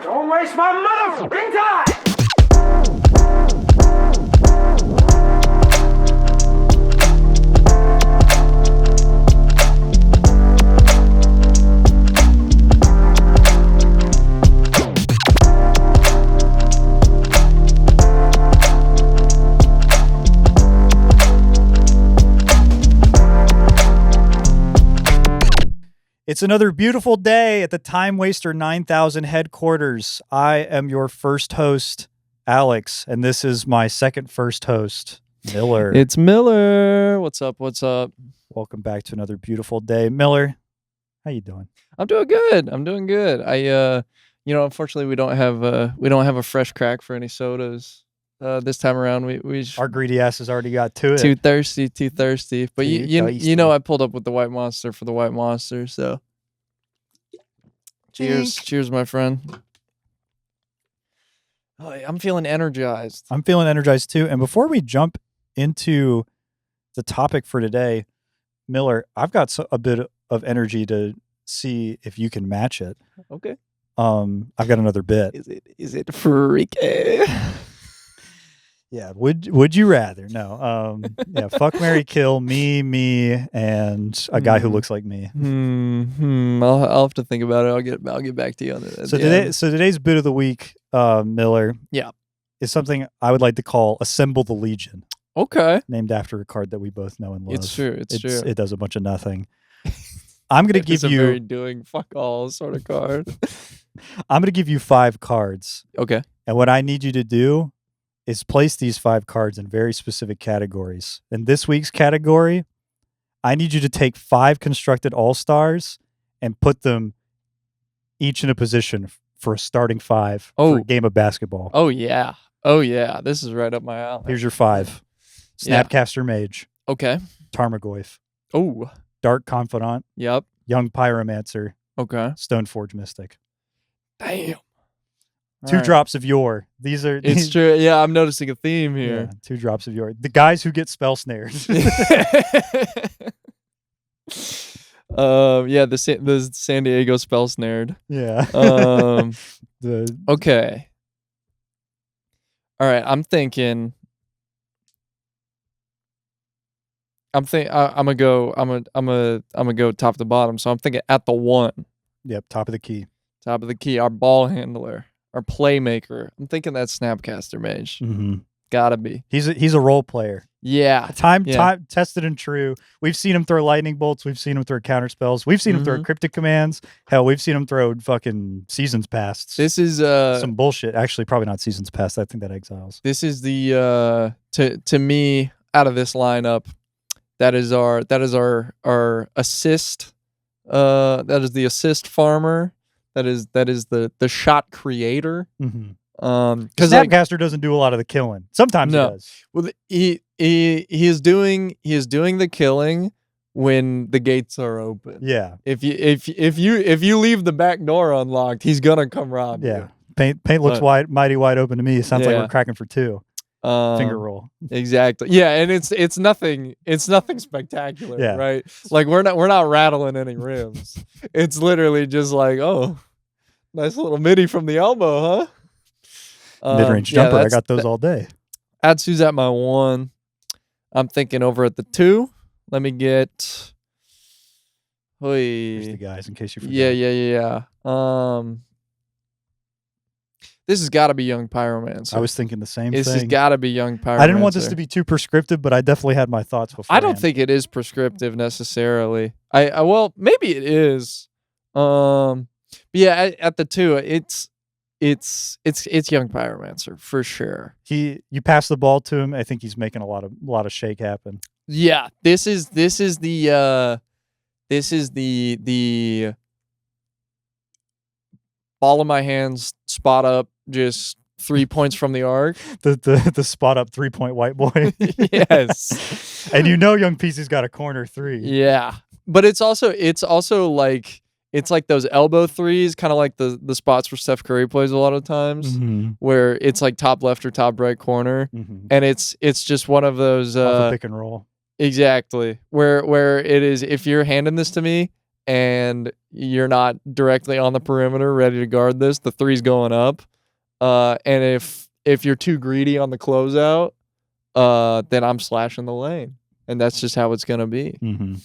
Don't waste my motherfucking time! It's another beautiful day at the Timewaster 9000 headquarters. I am your first host, Alex, and this is my second first host, Miller. It's Miller. What's up? What's up? Welcome back to another beautiful day. Miller, how you doing? I'm doing good. I'm doing good. Unfortunately we don't have a fresh crack for any sodas. This time around we Our greedy ass has already got to it. too thirsty. But Thirsty. you know I pulled up with the White Monster for the White Monster, so cheers, my friend. Oh, I'm feeling energized. I'm feeling energized too. And before we jump into the topic for today, Miller, I've got a bit of energy to see if you can match it. Okay. I've got another bit. Is it freaky? Yeah. Would you rather? No. Yeah. Fuck, marry, kill me, and a guy who looks like me. I'll have to think about it. I'll get back to you on that. So today's bit of the week, Miller. Yeah. Is something I would like to call "Assemble the Legion." Okay. Named after a card that we both know and love. It's true. It's true. It does a bunch of nothing. I'm gonna give you a very doing fuck all sort of card. I'm gonna give you 5 cards. Okay. And what I need you to do is place these 5 cards in very specific categories. In this week's category, I need you to take 5 constructed all-stars and put them each in a position for a starting 5 for a game of basketball. Oh yeah. This is right up my alley. Here's your 5. Snapcaster Mage. Okay. Tarmogoyf. Oh. Dark Confidant. Yep. Young Pyromancer. Okay. Stoneforge Mystic. Damn. 2 drops of Yore. It's true. Yeah, I'm noticing a theme here. Yeah, 2 drops of Yore. The guys who get spell snared. The San Diego spell snared. Yeah. Okay. All right, I'm gonna go top to bottom. So I'm thinking at the 1. Yep, top of the key. Top of the key, our ball handler, our playmaker. I'm thinking that's Snapcaster Mage. Mm-hmm. Gotta be. He's a role player. Yeah. Time tested and true. We've seen him throw lightning bolts. We've seen him throw counter spells. We've seen him throw cryptic commands. Hell, we've seen him throw fucking seasons past. This is some bullshit. Actually, probably not seasons past. I think that exiles. This is the to me, out of this lineup, that is our assist. That is the assist farmer. That is the shot creator. Mm-hmm. Because Snapcaster doesn't do a lot of the killing. Sometimes he does. Well, he is doing the killing when the gates are open. Yeah. If you leave the back door unlocked, he's gonna come rob you. Paint looks mighty wide open to me. It sounds like we're cracking for 2. Finger roll. Exactly. Yeah, and it's nothing spectacular. Yeah. Right. Like we're not rattling any rims. It's literally just like, oh, nice little midi from the elbow, huh? Mid-range jumper. I got those all day. Atsu's at my 1. I'm thinking over at the 2. Let me get. Here's the guys in case you forget. Yeah. This has got to be Young Pyromancer. I was thinking the same thing. This has got to be Young Pyromancer. I didn't want this to be too prescriptive, but I definitely had my thoughts before. I don't think it is prescriptive necessarily. Well, maybe it is. But yeah, at the 2, it's Young Pyromancer for sure. You pass the ball to him. I think he's making a lot of shake happen. Yeah, this is the ball in my hands, spot up, just 3 points from the arc. The spot up 3-point white boy. Yes. And Young PC's got a corner 3. Yeah. But it's also like it's like those elbow threes, kind of like the spots where Steph Curry plays a lot of times, where it's like top left or top right corner, and it's just one of those pick and roll. Exactly, where it is. If you're handing this to me, and you're not directly on the perimeter ready to guard this, the three's going up. And if you're too greedy on the closeout, then I'm slashing the lane. And that's just how it's gonna be. Mm-hmm.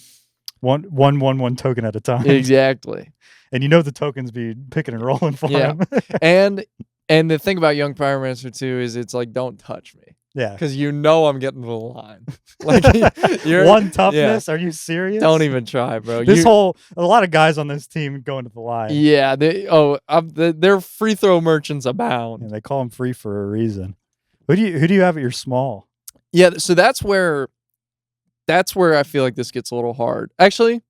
One token at a time. Exactly. And the tokens be picking and rolling for him. And the thing about Young Pyromancer too is it's like, don't touch me. Yeah. Because I'm getting to the line. Like you're one toughness. Yeah. Are you serious? Don't even try, bro. A lot of guys on this team going to the line. Yeah. Their free throw merchants abound. Yeah, they call them free for a reason. Who do you have at your small? Yeah. So that's where I feel like this gets a little hard. Actually,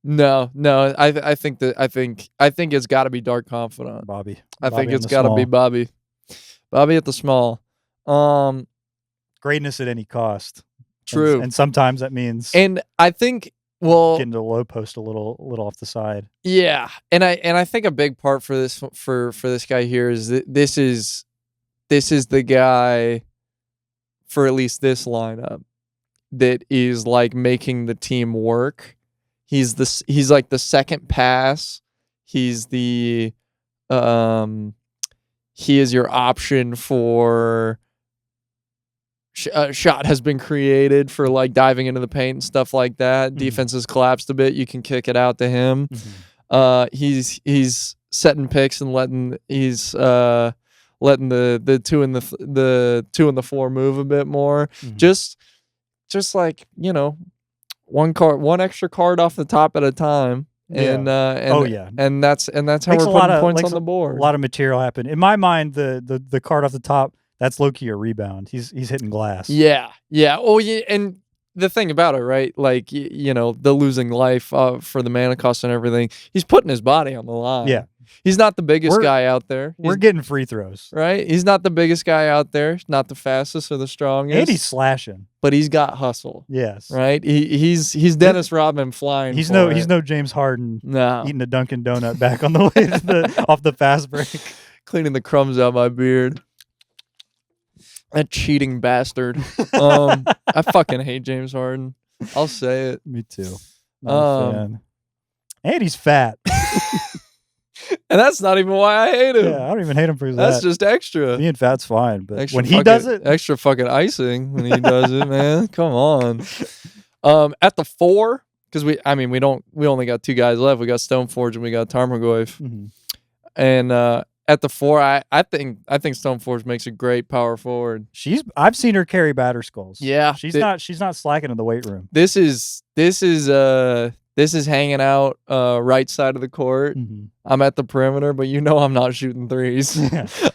no. I think it's got to be Dark Confidant. Bobby. I think it's got to be Bobby. Bobby at the small. Greatness at any cost. True. And sometimes that means. And I think getting to the low post a little off the side. Yeah, and I think a big part for this guy here is that this is the guy for at least this lineup that is like making the team work. He's like the second pass. He's the he is your option for shot has been created for like diving into the paint and stuff like that. Mm-hmm. Defense has collapsed a bit. You can kick it out to him. Mm-hmm. He's setting picks and letting the 2 and the 2 and the 4 move a bit more. Mm-hmm. Just like, one extra card off the top at a time. And and that's how makes we're putting points on the board. A lot of material happen. In my mind, the card off the top, that's low-key a rebound. He's hitting glass. Yeah. Oh, yeah. And the thing about it, right? Like, the losing life for the mana cost and everything. He's putting his body on the line. Yeah. He's not the biggest guy out there. We're getting free throws. Right? He's not the biggest guy out there. He's not the fastest or the strongest. And he's slashing. But he's got hustle. Yes. Right? He's Dennis Rodman flying. He's no James Harden eating a Dunkin' Donut back on the way to off the fast break. Cleaning the crumbs out my beard. That cheating bastard. I fucking hate James Harden. I'll say it. Me too. Not a fan. And he's fat. And that's not even why I hate him. Yeah, I don't even hate him for that. That's just extra. Being fat's fine, but extra when he does it, extra fucking icing when he does it, man. Come on. At the 4, because we only got 2 guys left. We got Stoneforge and we got Tarmogoyf. Mm-hmm. And at the 4, I think Stoneforge makes a great power forward. I've seen her carry batter skulls. Yeah, she's not slacking in the weight room. This is hanging out right side of the court. Mm-hmm. I'm at the perimeter, but I'm not shooting threes.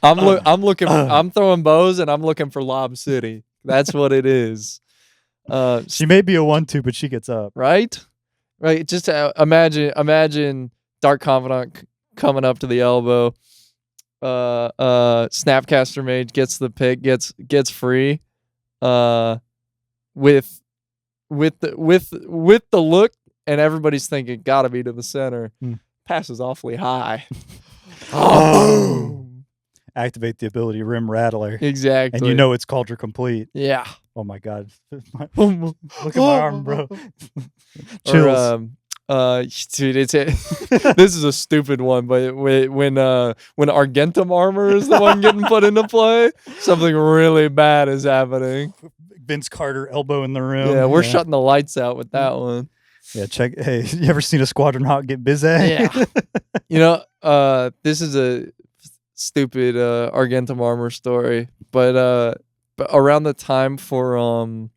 I'm throwing bows and I'm looking for Lob City. That's what it is. She may be a 1-2, but she gets up. Right. Just imagine Dark Confidant coming up to the elbow. Snapcaster Mage gets the pick, gets free. With the look, and everybody's thinking gotta be to the center. Passes awfully high. Activate the ability Rim Rattler. Exactly. And it's Cauldron complete. Yeah. Oh my god. Look at my arm, bro. Chills. Dude, this is a stupid one, but when Argentum armor is the one getting put into play, something really bad is happening. Vince Carter elbow in the rim. Yeah, we're shutting the lights out with that one. Yeah, check. Hey, you ever seen a Squadron Hawk get busy? Yeah. This is a stupid Argentum armor story, but around the time for like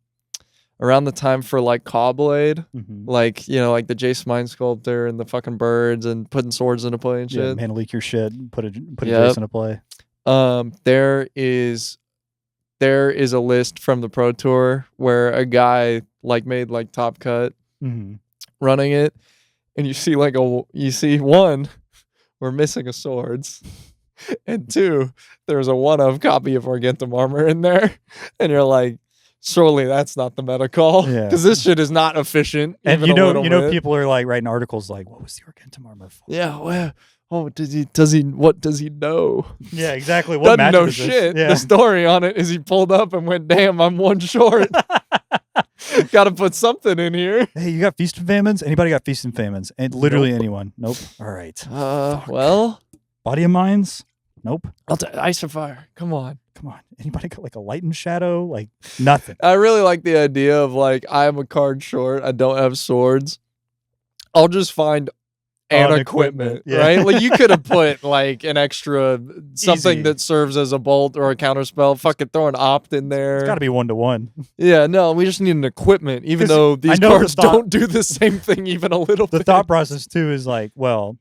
Cawblade, mm-hmm. like the Jace Mind Sculptor and the fucking birds and putting swords into play and shit. Yeah, Mana Leak your shit. Put a Jace into play. There is a list from the Pro Tour where a guy made Top Cut mm-hmm. running it, and you see one, we're missing a swords, and 2, there's a 1-of copy of Argentum armor in there, and you're like, surely that's not the meta call, because this shit is not efficient. And people are writing articles like, what was the Argentum armor for? Yeah, well, what does he know? Yeah, exactly. What doesn't know shit. Yeah. The story on it is he pulled up and went, damn, I'm 1 short. Got to put something in here. Hey, you got Feast and Famines? Anybody got Feast and Famines? And literally anyone. Nope. All right. Well, Body of Mines? Nope. I'll take Ice and Fire. Come on. Anybody got like a Light and Shadow? Like nothing. I really like the idea of like, I'm a card short. I don't have swords. I'll just find equipment, yeah. right? Like you could have put like an extra something Easy. that serves as a bolt or a counter spell. Fucking throw an opt in there. It's got to be 1-to-1. Yeah, no, we just need an equipment, even 'Cause though I these know the cards thought- don't do the same thing even a little The bit. thought process too is like, well,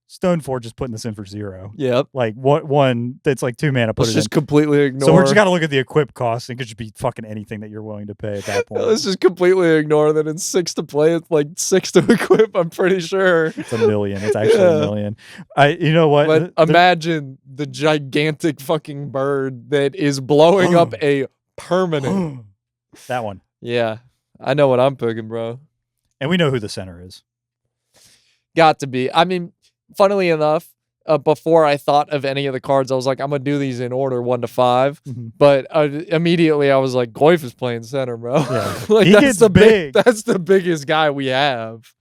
Stoneforge is putting this in for 0. Yep. Like one that's like 2 mana. Put Let's it just in. completely ignore. So we're just got to look at the equip cost. It could just be fucking anything that you're willing to pay at that point. Let's just completely ignore that it's 6 to play. It's like 6 to equip. I'm pretty sure. It's $1 million. It's actually Yeah. $1 million. You know what? But imagine the gigantic fucking bird that is blowing up a permanent. That one. Yeah, I know what I'm picking, bro. And we know who the center is. Got to be. I mean, funnily enough, before I thought of any of the cards, I was like, I'm gonna do these in order 1 to 5. Mhm. But immediately I was like, Goyf is playing center, bro. Yeah. Like He that's gets the big. That's the biggest guy we have.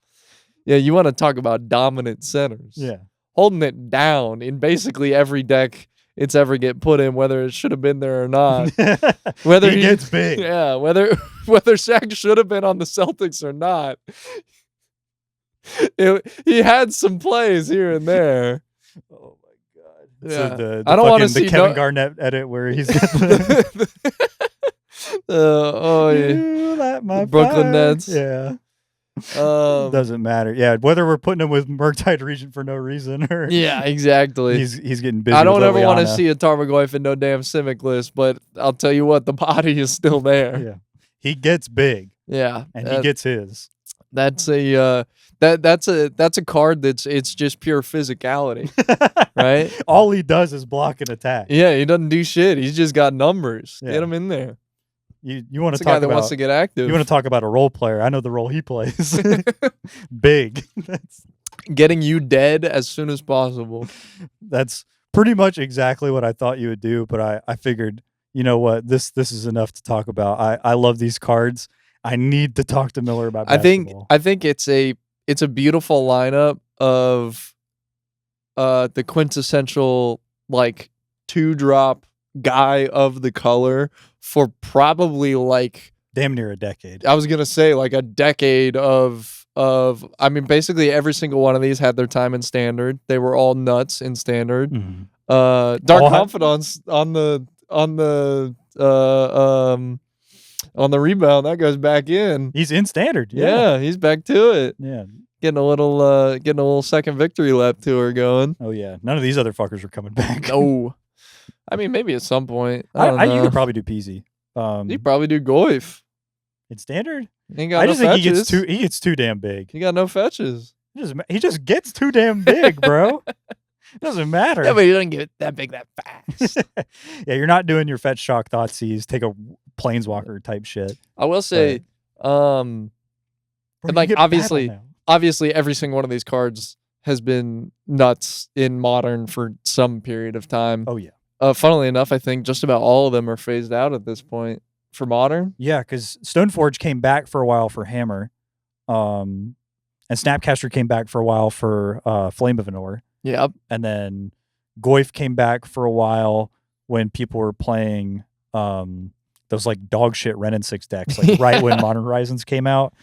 Yeah, you want to talk about dominant centers? Yeah. Holding it down in basically every deck it's ever get put in, whether it should have been there or not. Whether he gets big. Yeah, whether Shaq should have been on the Celtics or not. He had some plays here and there. Oh my god! Yeah. So the I don't want to fucking- see the Kevin Garnett edit where he's You light my Brooklyn fire. Nets. Yeah, Um, doesn't matter. Yeah, whether we're putting him with Murktide Regent for no reason or yeah, exactly. he's getting busy. I don't with ever want to Liliana. see a Tarmogoyf in no damn Simic list, but I'll tell you what, the body is still there. Yeah, he gets big Yeah, and he gets his. that's a that's a card it's just pure physicality, right? All he does is block and attack. Yeah, he doesn't do shit. He's just got numbers. Yeah. Get him in there. You want It's to a guy talk that about wants to get active. you want to talk about a role player? I know the role he plays. Big. Getting you dead as soon as possible. That's pretty much exactly what I thought you would do, but I figured, you know what, this is enough to talk about. I love these cards. I need to talk to Miller about basketball. I think it's a beautiful lineup of the quintessential like 2-drop guy of the color for probably like damn near a decade. I was gonna say like a decade of I mean basically every single one of these had their time in standard. They were all nuts in standard. Mhm. Dark All had- Confidence on the rebound that goes back in. He's in standard. Yeah, he's back to it. Yeah. Getting a little second victory lap tour going. Oh yeah. None of these other fuckers are coming back. No. I mean, maybe at some point. I don't You know. could probably do Peasy. You probably do Goyf. In standard? Ain't got I no just think fetches. he gets too damn big. He got no fetches. He just gets too damn big, bro. It doesn't matter. Yeah, but he doesn't get that big that fast. Yeah, you're not doing your fetch shock Thoughtseize, take a planeswalker type shit. I will say, Bro, and you like get obviously, battle now. obviously every single one of these cards has been nuts in modern for some period of time. Oh yeah. Funnily enough, I think just about all of them are phased out at this point for modern. Yeah, because Stoneforge came back for a while for Hammer. And Snapcaster came back for a while for Flame of Anor. Yep. And then Goyf came back for a while when people were playing those like dog shit Ren and 6 decks, like right when Modern Horizons came out.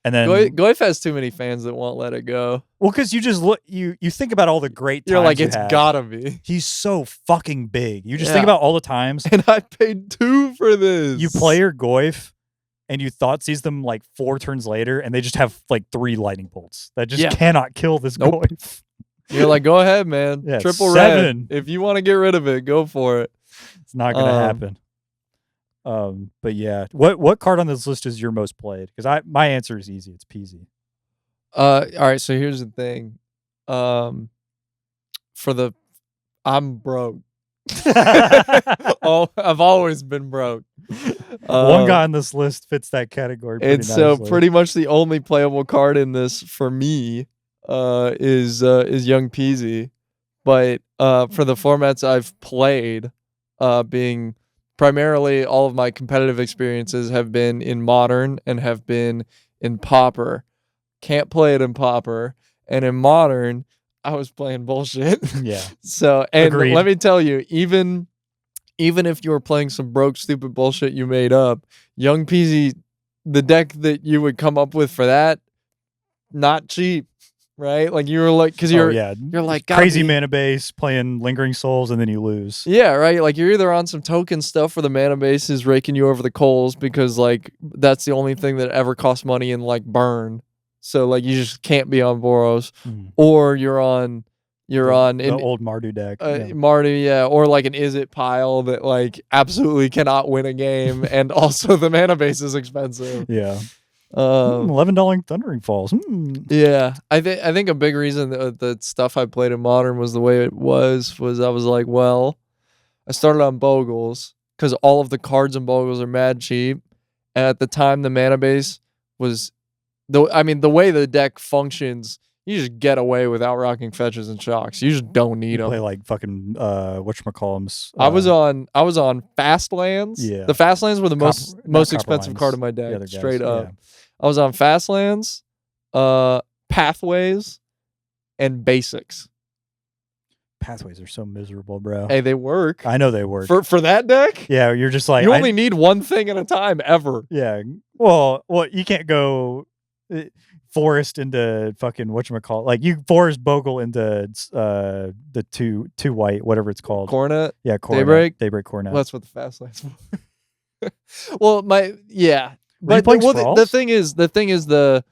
And then Goyf has too many fans that won't let it go. well, because you just look you think about all the great times You're like, you it's had. gotta be. He's so fucking big. You just Yeah. think about all the times And I paid 2 for this. you play your Goyf and you Thoughtseize them like 4 turns later and they just have like 3 lightning bolts that just Yeah. cannot kill this Nope. Goyf. You're like, go ahead, man. Yeah, Triple 7. red. If you want to get rid of it, go for it. It's not gonna happen. But yeah, what card on this list is your most played? Because my answer is easy. It's Peasy. All right, so here's the thing. I'm broke. I've always been broke. One guy on this list fits that category. Pretty And so nicely. pretty much the only playable card in this for me is Young Peasy. But for the formats I've played, being primarily all of my competitive experiences have been in Modern and have been in Pauper. Can't play it in Pauper. And in Modern, I was playing bullshit. Yeah. So, and Agreed. let me tell you, even if you were playing some broke, stupid bullshit you made up, Young Peasy, the deck that you would come up with for that, not cheap, right? Like you were like, because you're like crazy mana base playing Lingering Souls, and then you lose. Yeah, right. Like you're either on some token stuff where the mana base is raking you over the coals because like that's the only thing that ever costs money in like burn. So like you just can't be on Boros, or you're on the old Mardu deck. Mardu, yeah, or like an Is It pile that like absolutely cannot win a game, and also the mana base is expensive. Yeah. $11 Thundering Falls. Yeah, I think a big reason that the stuff I played in Modern was the way it was I was like, well, I started on Bogles because all of the cards in Bogles are mad cheap, and at the time the mana base was, the way the deck functions, you just get away without rocking fetches and shocks. You just don't need them. Play like fucking whatchamacallums. I was on fast lands. Yeah. The fast lands were the most expensive card in my deck, straight up. Yeah. I was on fast lands, pathways, and basics. Pathways are so miserable, bro. Hey, they work. I know they work. For that deck? Yeah, you're just like, you only need one thing at a time ever. Yeah. Well, you can't go forest into fucking whatchamacallit. Like you forest Bogle into the two white, whatever it's called. Coronet? Yeah, Coronet. Daybreak Coronet. Well, that's what the fast lands for. Well, but the thing is the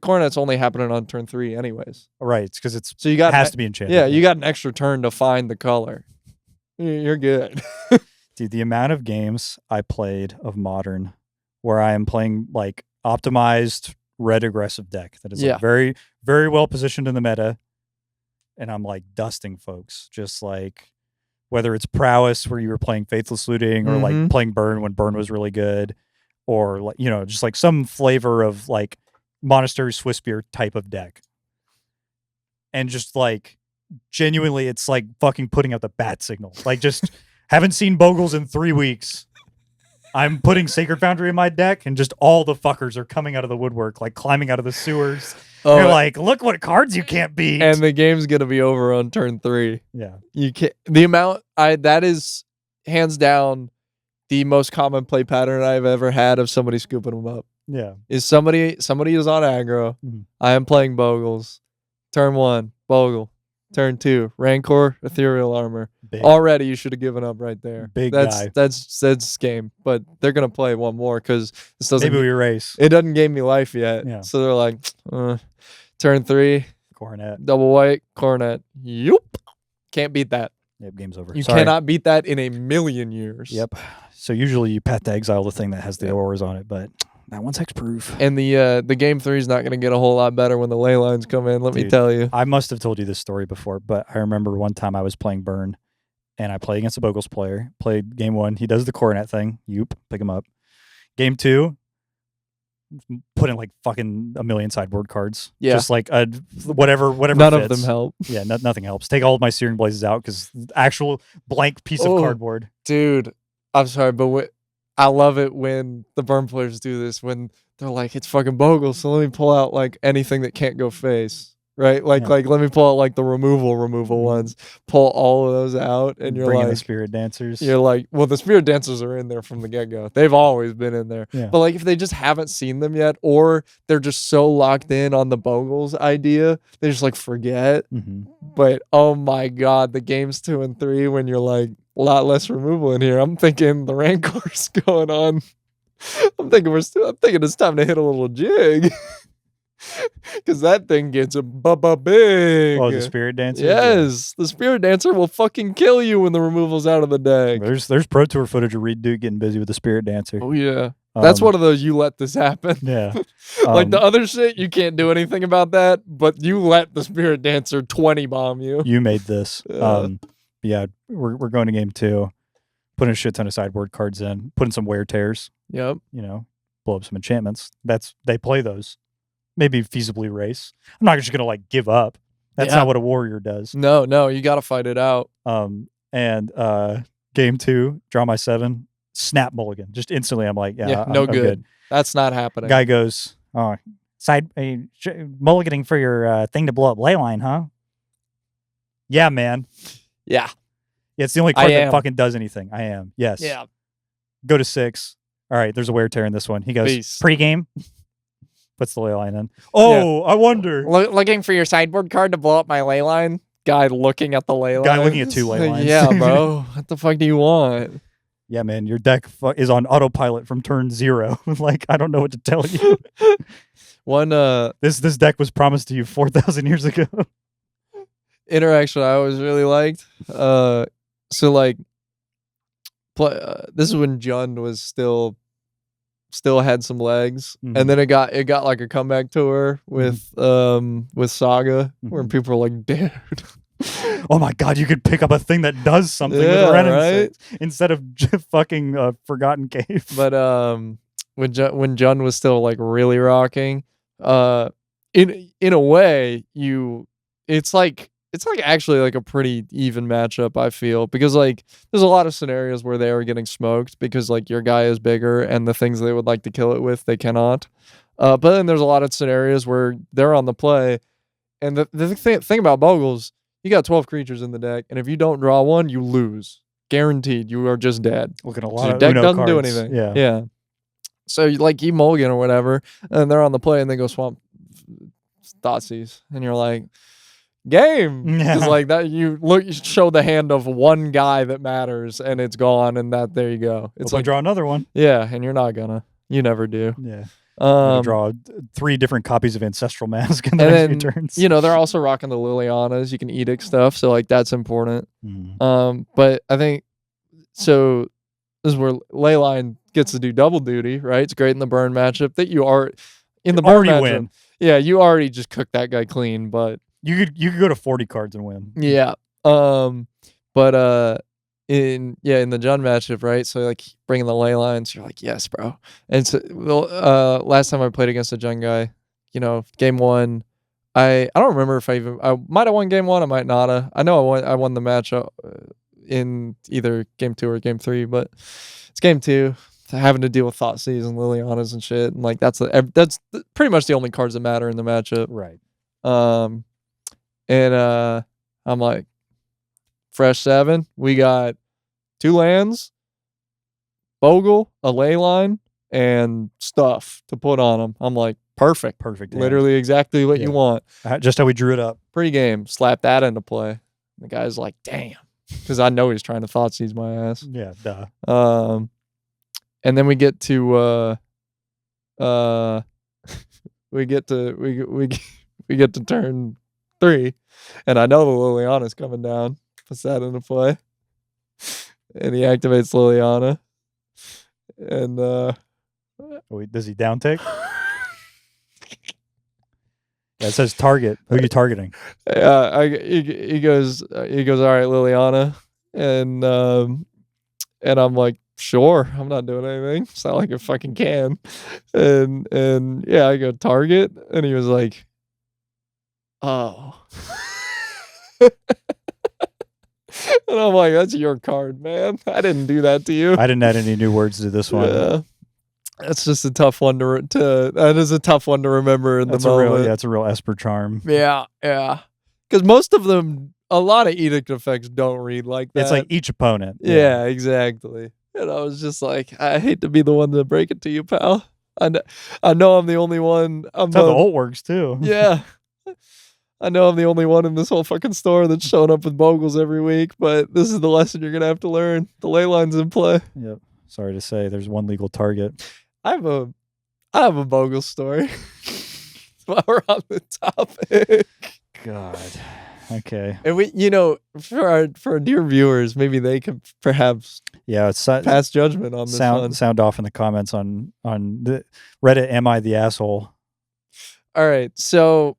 Coronet's only happening on turn 3 anyways. Right, because it has to be enchanted. Yeah, you got an extra turn to find the color. You're good. Dude, the amount of games I played of Modern where I am playing like optimized red aggressive deck that is like very, very well positioned in the meta, and I'm like dusting folks, just like whether it's prowess where you were playing Faithless Looting or like playing Burn when Burn was really good, or like, just like some flavor of like Monastery Swiftspear type of deck. And just like genuinely it's like fucking putting out the bat signal. Like just haven't seen Bogles in 3 weeks. I'm putting Sacred Foundry in my deck, and just all the fuckers are coming out of the woodwork, like climbing out of the sewers. Oh, you're like, look what cards you can't beat. And the game's gonna be over on turn 3. Yeah, you can't. The amount that is hands down the most common play pattern I've ever had of somebody scooping them up. Yeah, is somebody is on aggro. I am playing Bogles. Turn 1, Bogle. Turn 2, Rancor, Ethereal Armor. Big. Already, you should have given up right there. Guy. That's game, but they're gonna play one more because this doesn't. Maybe we erase. It doesn't give me life yet. Yeah. So they're like, turn 3, Coronet, double white, Coronet. Yup, can't beat that. Yep, game's over. You cannot beat that in a million years. Yep. So usually you path to exile the thing that has the auras on it, but that one's hexproof. And the game 3 is not going to get a whole lot better when the ley lines come in. Let me tell you. I must have told you this story before, but I remember one time I was playing Burn, and I played against a Bogles player. Played game 1. He does the Coronet thing. Pick him up. Game 2, put in like fucking a million sideboard cards. Yeah. Just like whatever None fits. of them help. Yeah, nothing helps. Take all of my Searing Blazes out because actual blank piece of cardboard. Dude, I'm sorry, but I love it when the Burn players do this, when they're like, it's fucking Bogle, so let me pull out like anything that can't go face. Right? Like let me pull out like the removal ones. Pull all of those out, and you're bringing like the Spirit Dancers. You're like, well, the Spirit Dancers are in there from the get-go. They've always been in there. Yeah. But like if they just haven't seen them yet, or they're just so locked in on the Bogles idea, they just like forget. But oh my god, the games 2 and 3 when you're like a lot less removal in here. I'm thinking the Rancor's going on. I'm thinking it's time to hit a little jig. Because that thing gets a big. Oh, the Spirit Dancer? Yes. The Spirit Dancer will fucking kill you when the removal's out of the deck. There's Pro Tour footage of Reed Duke getting busy with the Spirit Dancer. Oh, yeah. That's one of those you let this happen. Yeah. Like the other shit, you can't do anything about that, but you let the Spirit Dancer 20 bomb you. You made this. Yeah, we're going to game 2. Putting a shit ton of sideboard cards in. Putting some Wear Tears. Yep. Blow up some enchantments. They play those. Maybe feasibly race. I'm not just gonna like give up. That's not what a warrior does. No, you got to fight it out. And Game 2, draw my 7, snap mulligan. Just instantly, I'm like, yeah, no I'm good. good. That's not happening. Guy goes, oh, mulliganing for your thing to blow up leyline, huh? Yeah, man. Yeah. Yeah, it's the only card that fucking does anything. I am. Yes. Yeah. Go to 6. All right, there's a wear tear in this one. He goes, Beast. Pre-game. Puts the ley line in. Oh, yeah. I wonder. Looking for your sideboard card to blow up my ley line? Guy looking at the ley line. Guy looking at 2 ley lines. Yeah, bro. What the fuck do you want? Yeah, man, your deck is on autopilot from turn 0. Like, I don't know what to tell you. This deck was promised to you 4,000 years ago. Interaction I always really liked. So like, this is when Jund was still had some legs, and then it got like a comeback tour with Saga, where people were like, dude. Oh my god, you could pick up a thing that does something with Ren right? Instead of fucking Forgotten Cave. But when Jund was still like really rocking, in a way, it's like actually like a pretty even matchup, I feel, because like there's a lot of scenarios where they are getting smoked because like your guy is bigger and the things they would like to kill it with they cannot. But then there's a lot of scenarios where they're on the play, and the thing about Bogles, you got 12 creatures in the deck, and if you don't draw one, you lose. Guaranteed. You are just dead. Look at a lot of deck Uno doesn't cards. do anything. Yeah. Yeah. So like you mulligan or whatever, and they're on the play and they go swamp Thoughtseize, and you're like, game. It's like that. You show the hand of one guy that matters, and it's gone, and there you go. It's like draw another one. Yeah, and you're not gonna. You never do. Yeah. Draw 3 different copies of Ancestral Mask in the next few turns. You know, they're also rocking the Lilianas. You can edict stuff, so like that's important. But I think so. This is where Leyline gets to do double duty, right? It's great in the burn matchup that you are in the burn matchup. Win. Yeah, you already just cooked that guy clean, but you could go to 40 cards and win. Yeah. But in the Jund matchup, right? So like bringing the ley lines, you're like, yes, bro. And so last time I played against a Jund guy, you know, game 1, I don't remember if I might have won game 1, I might not have. I know I won the match in either game 2 or game 3, but it's game 2. Having to deal with Thoughtseize and Lilianas and shit, and like that's pretty much the only cards that matter in the matchup, right? And I'm like, fresh 7. We got 2 lands, Bogle, a ley line, and stuff to put on them. I'm like, perfect. Literally exactly what you want. Just how we drew it up. Pre-game, slap that into play. The guy's like, damn, because I know he's trying to Thoughtseize my ass. Yeah, duh. And then we get to we get to turn 3, and I know the Liliana's coming down. Puts that into play, and he activates Liliana. And wait, does he down tick? That says target. Who are you targeting? He goes, all right, Liliana, and I'm like, sure, I'm not doing anything. It's not like I fucking can. And yeah, I go target, and he was like, oh. And I'm like, that's your card, man. I didn't do that to you. I didn't add any new words to this one. Yeah. That's just a tough one that is a tough one to remember in the moment. It's a real Esper charm. Yeah. Because most of them, a lot of edict effects don't read like that. It's like each opponent. Yeah, exactly. And I was just like, I hate to be the one to break it to you, pal. I know I'm the only one. That's how the ult works too. Yeah. I know I'm the only one in this whole fucking store that's showing up with Bogles every week, but this is the lesson you're gonna have to learn. The ley line's in play. Yep. Sorry to say, there's one legal target. I have a Bogle story. While we're on the topic. God. Okay. And we, you know, for our dear viewers, maybe they could perhaps pass judgment on this one. Sound off in the comments on the Reddit. Am I the asshole? All right. So,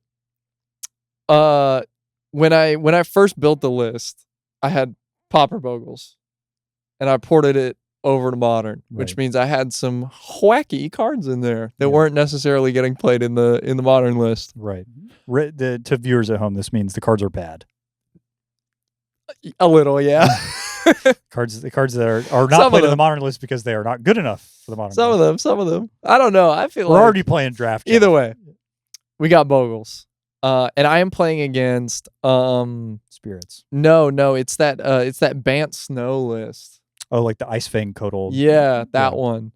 when I first built the list, I had Pauper Bogles, and I ported it over to Modern, which means I had some wacky cards in there that weren't necessarily getting played in the Modern list. Right. To viewers at home, this means the cards are bad. A little, yeah. The cards that are Some not of played in the them. modern list because they are not good enough for the modern Some list. of them. I don't know. I feel We're like already playing draft. either way, we got Bogles. And I am playing against Spirits. No, it's that Bant Snow list. Oh, like the Ice Fang Codal. Yeah, that one.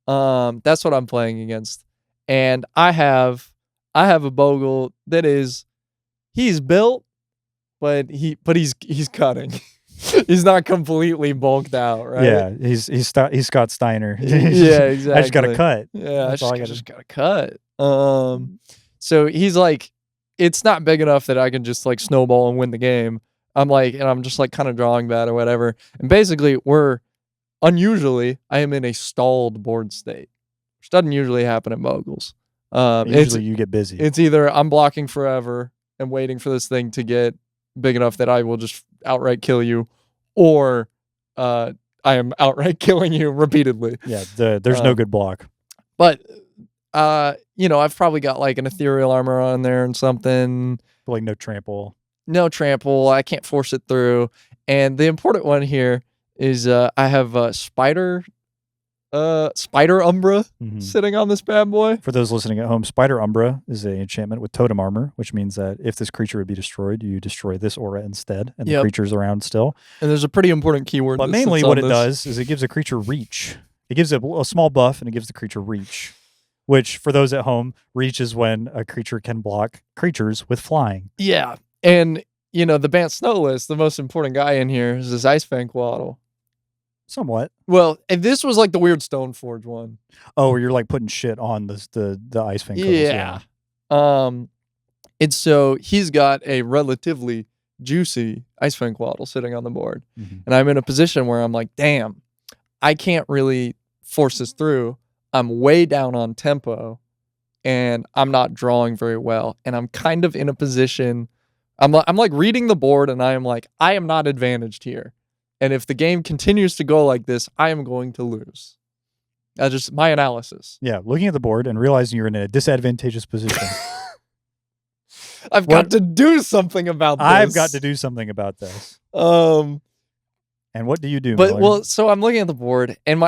That's what I'm playing against. And I have a Bogle that he's built, but he's cutting. He's not completely bulked out, right? Yeah, he's Scott Steiner. Yeah, exactly. I just got to cut. Yeah, That's I just gotta cut. So he's like, it's not big enough that I can just like snowball and win the game. I'm just like kind of drawing bad or whatever. And basically, unusually, I am in a stalled board state, which doesn't usually happen at Moguls. Usually you get busy. It's either I'm blocking forever and waiting for this thing to get big enough that I will just outright kill you, or I am outright killing you repeatedly. Yeah, there's no good block. But I've probably got like an ethereal armor on there and something. But like no trample. No trample. I can't force it through. And the important one here is I have Spider Umbra sitting on this bad boy. For those listening at home, Spider Umbra is an enchantment with totem armor, which means that if this creature would be destroyed, you destroy this aura instead, and the creature's around still. And there's a pretty important keyword. But mainly what it does is it gives a creature reach. It gives it a small buff, and it gives the creature reach, which for those at home, reach is when a creature can block creatures with flying. Yeah. And, the Bant Snow list, the most important guy in here is this Ice Fang Waddle. Somewhat. Well, and this was like the weird Stoneforge one. Oh, where you're like putting shit on the Ice Fang Codals. Yeah. And so he's got a relatively juicy Ice Fang Waddle sitting on the board. And I'm in a position where I'm like, damn, I can't really force this through. I'm way down on tempo and I'm not drawing very well. And I'm kind of in a position, I'm like reading the board and I am like, I am not advantaged here. And if the game continues to go like this, I am going to lose. That's just my analysis. Yeah, looking at the board and realizing you're in a disadvantageous position. I've got to do something about this. I've got to do something about this. And what do you do? But so I'm looking at the board and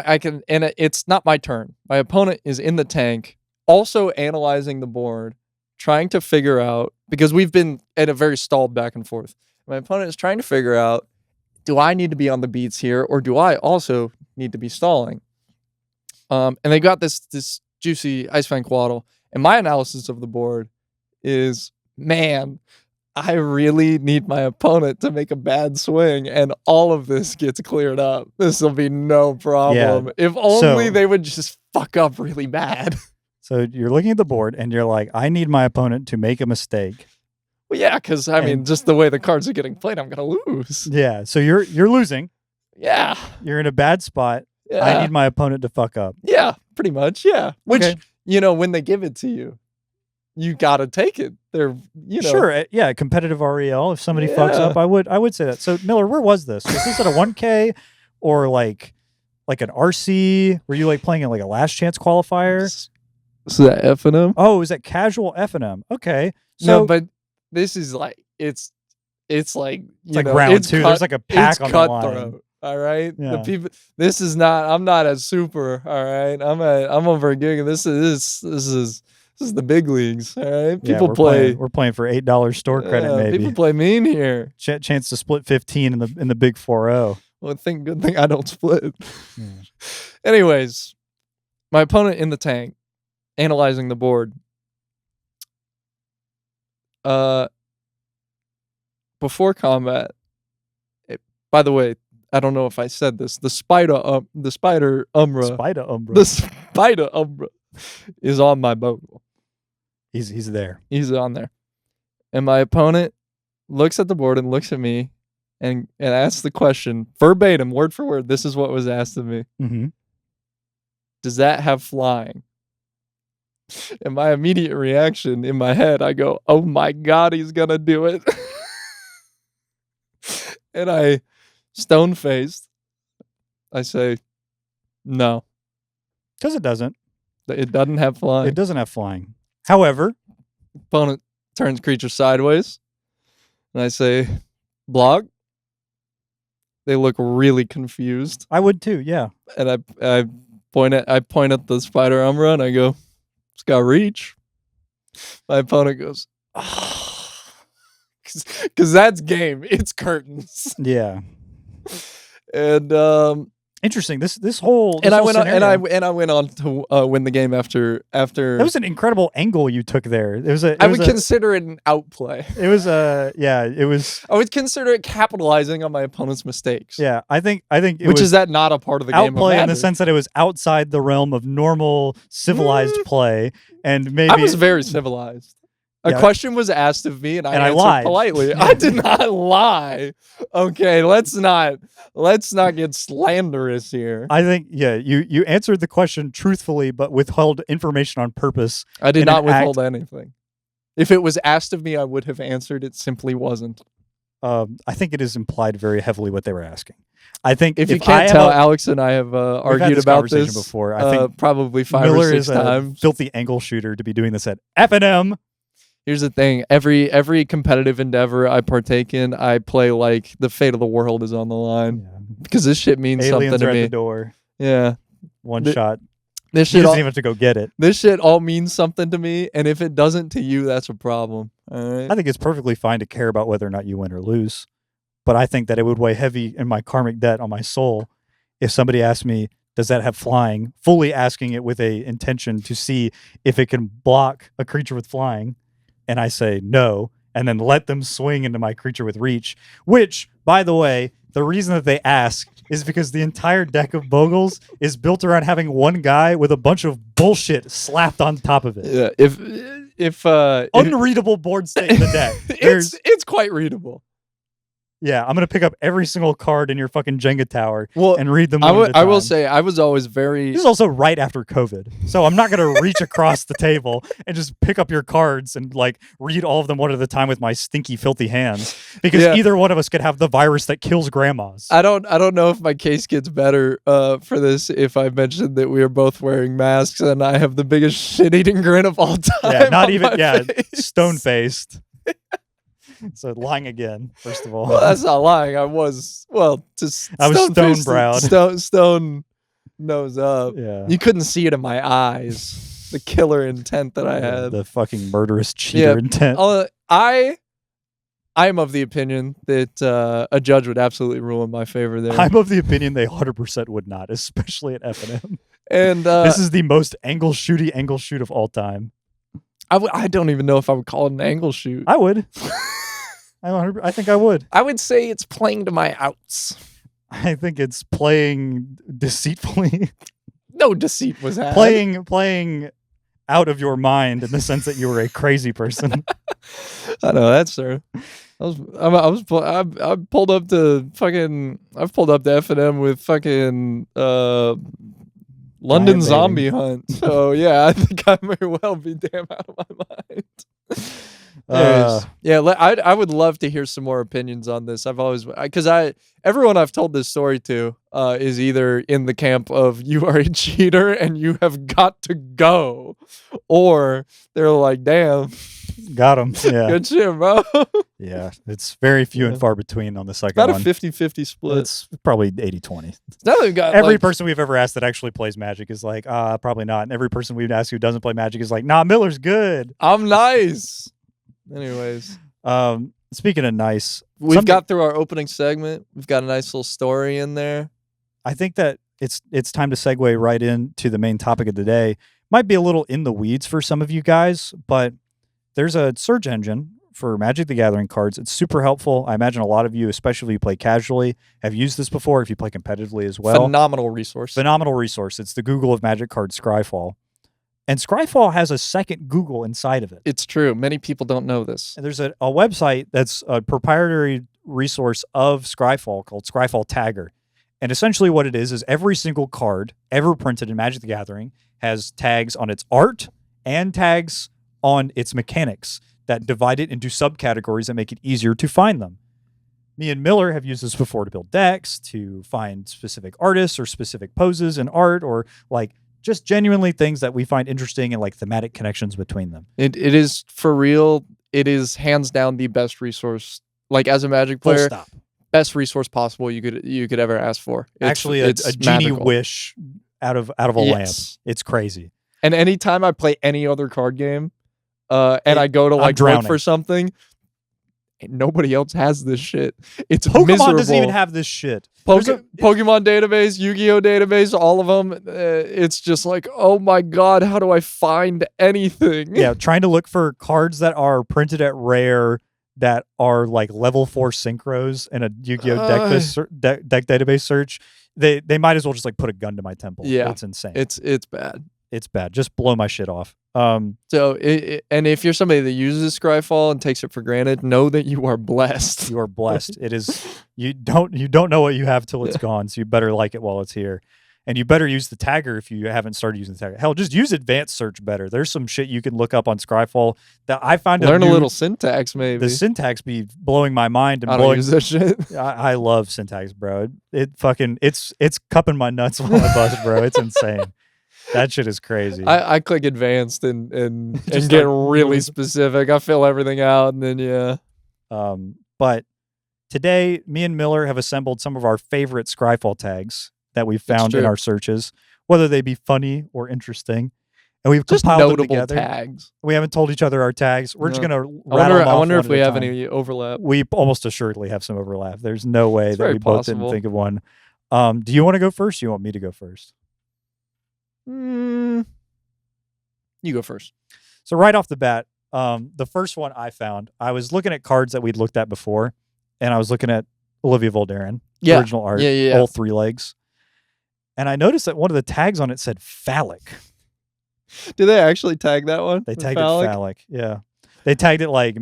it's not my turn. My opponent is in the tank, also analyzing the board, trying to figure out, because we've been at a very stalled back and forth. My opponent is trying to figure out, do I need to be on the beats here, or do I also need to be stalling? And they got this juicy Ice Fang Quaddle. And my analysis of the board is, man, I really need my opponent to make a bad swing, and all of this gets cleared up. This will be no problem. Yeah. If only they would just fuck up really bad. So you're looking at the board, and you're like, I need my opponent to make a mistake. Well, yeah, because, I mean, just the way the cards are getting played, I'm going to lose. Yeah, so you're losing. Yeah. You're in a bad spot. Yeah. I need my opponent to fuck up. Yeah, pretty much, yeah. Which, when they give it to you, you got to take it. They're, Sure, yeah, competitive REL. If somebody fucks up, I would say that. So, Miller, where was this? Was this at a 1K or like an RC? Were you like playing in like a last chance qualifier? Is that F&M? Oh, is that casual F&M? Okay. So, no, but this is like, it's like, it's like round two. There's like a pack on the line. All right. Yeah. The people, this is not, I'm not a super. All right. I'm over a gig. This is the big leagues. All right. People we're playing for $8 store credit. Maybe people play mean here. Chance to split 15 in the big 4-0. Well, good thing I don't split. Yeah. Anyways, my opponent in the tank, analyzing the board. Before combat. By the way, I don't know if I said this. The spider umbra is on my Bogle. He's there. He's on there. And my opponent looks at the board and looks at me and asks the question verbatim, word for word. This is what was asked of me. Mm-hmm. Does that have flying? And my immediate reaction in my head, I go, oh my God, he's gonna do it. And I stone-faced, I say, no. Because it doesn't. It doesn't have flying. It doesn't have flying. However, opponent turns creature sideways, and I say, block. They look really confused. I would too, yeah. And I point at the spider umbra and I go, it's got reach. My opponent goes, because that's game. It's curtains. Yeah. And interesting. This whole and I whole went on, scenario, and I went on to win the game after. That was an incredible angle you took there. I would consider it an outplay. It was it was. I would consider it capitalizing on my opponent's mistakes. Yeah, I think it which was is that not a part of the game? Outplay in the sense that it was outside the realm of normal civilized play, and maybe I was very civilized. A question was asked of me, and I answered lied politely. I did not lie. Okay, let's not get slanderous here. I think you answered the question truthfully, but withheld information on purpose. I did not withhold anything. If it was asked of me, I would have answered. It simply wasn't. I think it is implied very heavily what they were asking. I think if you can't tell, Alex and I have argued about this before. I think probably 5 Miller or 6 is times. A filthy angle shooter to be doing this at F&M. Here's the thing: every competitive endeavor I partake in, I play like the fate of the world is on the line because this shit means Aliens something to are me. At the door. Yeah, one shot. This shit doesn't even have to go get it. This shit all means something to me, and if it doesn't to you, that's a problem. All right. I think it's perfectly fine to care about whether or not you win or lose, but I think that it would weigh heavy in my karmic debt on my soul if somebody asked me, does that have flying? Fully asking it with a intention to see if it can block a creature with flying. And I say no, and then let them swing into my creature with reach, which, by the way, the reason that they ask is because the entire deck of Bogles is built around having one guy with a bunch of bullshit slapped on top of it. Yeah, if unreadable board state in the deck. It's quite readable. Yeah, I'm gonna pick up every single card in your fucking Jenga tower and read them. I will say I was always very. This is also right after COVID, so I'm not gonna reach across the table and just pick up your cards and like read all of them one at a time with my stinky, filthy hands because either one of us could have the virus that kills grandmas. I don't know if my case gets better for this if I mentioned that we are both wearing masks and I have the biggest shit-eating grin of all time. Yeah, not even stone faced. So lying again, first of all. Well, that's not lying. I was stone browed. Stone nose up. Yeah. You couldn't see it in my eyes. The killer intent that I had. The fucking murderous cheater intent. I am of the opinion that a judge would absolutely rule in my favor there. I'm of the opinion they 100% would not, especially at F&M. And this is the most angle shoot of all time. I don't even know if I would call it an angle shoot. I would. I think I would. I would say it's playing to my outs. I think it's playing deceitfully. No deceit was had. Playing out of your mind in the sense that you were a crazy person. I know that's true. I pulled up to fucking. I've pulled up to F&M with fucking London Zombie Hunt. So yeah, I think I may well be damn out of my mind. I would love to hear some more opinions on this. I've always everyone I've told this story to is either in the camp of you are a cheater and you have got to go, or they're like, damn, got him. Yeah, good shit, bro. Yeah, it's very few and far between on the second one. About a 50-50 split. It's probably 80-20. Now they've got every person we've ever asked that actually plays Magic is like, probably not. And every person we've asked who doesn't play Magic is like, nah, Miller's good. I'm nice. Anyways, speaking of nice, we've got through our opening segment. We've got a nice little story in there. I think that it's time to segue right into the main topic of the day. Might be a little in the weeds for some of you guys, but there's a search engine for Magic the Gathering cards. It's super helpful. I imagine a lot of you, especially if you play casually, have used this before. If you play competitively as well, phenomenal resource. It's the Google of Magic cards, Scryfall. And Scryfall has a second Google inside of it. It's true. Many people don't know this. And there's a website that's a proprietary resource of Scryfall called Scryfall Tagger. And essentially what it is every single card ever printed in Magic the Gathering has tags on its art and tags on its mechanics that divide it into subcategories that make it easier to find them. Me and Miller have used this before to build decks, to find specific artists or specific poses in art, or like just genuinely things that we find interesting and like thematic connections between them. It is for real. It is hands down the best resource. Like as a Magic player, Full stop. best resource possible you could ever ask for. Actually, a genie magical. wish out of a lamp. It's crazy. And anytime I play any other card game, and I go to like look for something, nobody else has this shit. It's Pokemon miserable. doesn't even have this shit. Pokemon database, Yu-Gi-Oh database, all of them. It's just like, oh my god, how do I find anything? Yeah, trying to look for cards that are printed at rare that are like level 4 synchros in a Yu-Gi-Oh deck database search. They might as well just like put a gun to my temple. Yeah, it's insane. It's bad. It's bad. Just blow my shit off. And if you're somebody that uses Scryfall and takes it for granted, know that you are blessed. You are blessed. It is you don't know what you have till it's gone, so you better like it while it's here. And you better use the tagger if you haven't started using the tagger. Hell, just use advanced search better. There's some shit you can look up on Scryfall that I find learn a little syntax maybe. The syntax be blowing my mind and I don't use that shit. I love syntax, bro. It fucking it's cupping my nuts while I bust, bro. It's insane. That shit is crazy. I click advanced and get really specific. I fill everything out and then But today, me and Miller have assembled some of our favorite Scryfall tags that we've found in our searches, whether they be funny or interesting. And we've just compiled them notable together. Tags. We haven't told each other our tags. We're just gonna I wonder if we have any overlap. We almost assuredly have some overlap. There's no way that we both didn't think of one. Do you want to go first? Or you want me to go first? You go first. So right off the bat, the first one I found, I was looking at cards that we'd looked at before, and I was looking at Olivia Voldaren, original art, all 3 legs. And I noticed that one of the tags on it said phallic. Did they actually tag that one? They tagged it phallic. Yeah. They tagged it like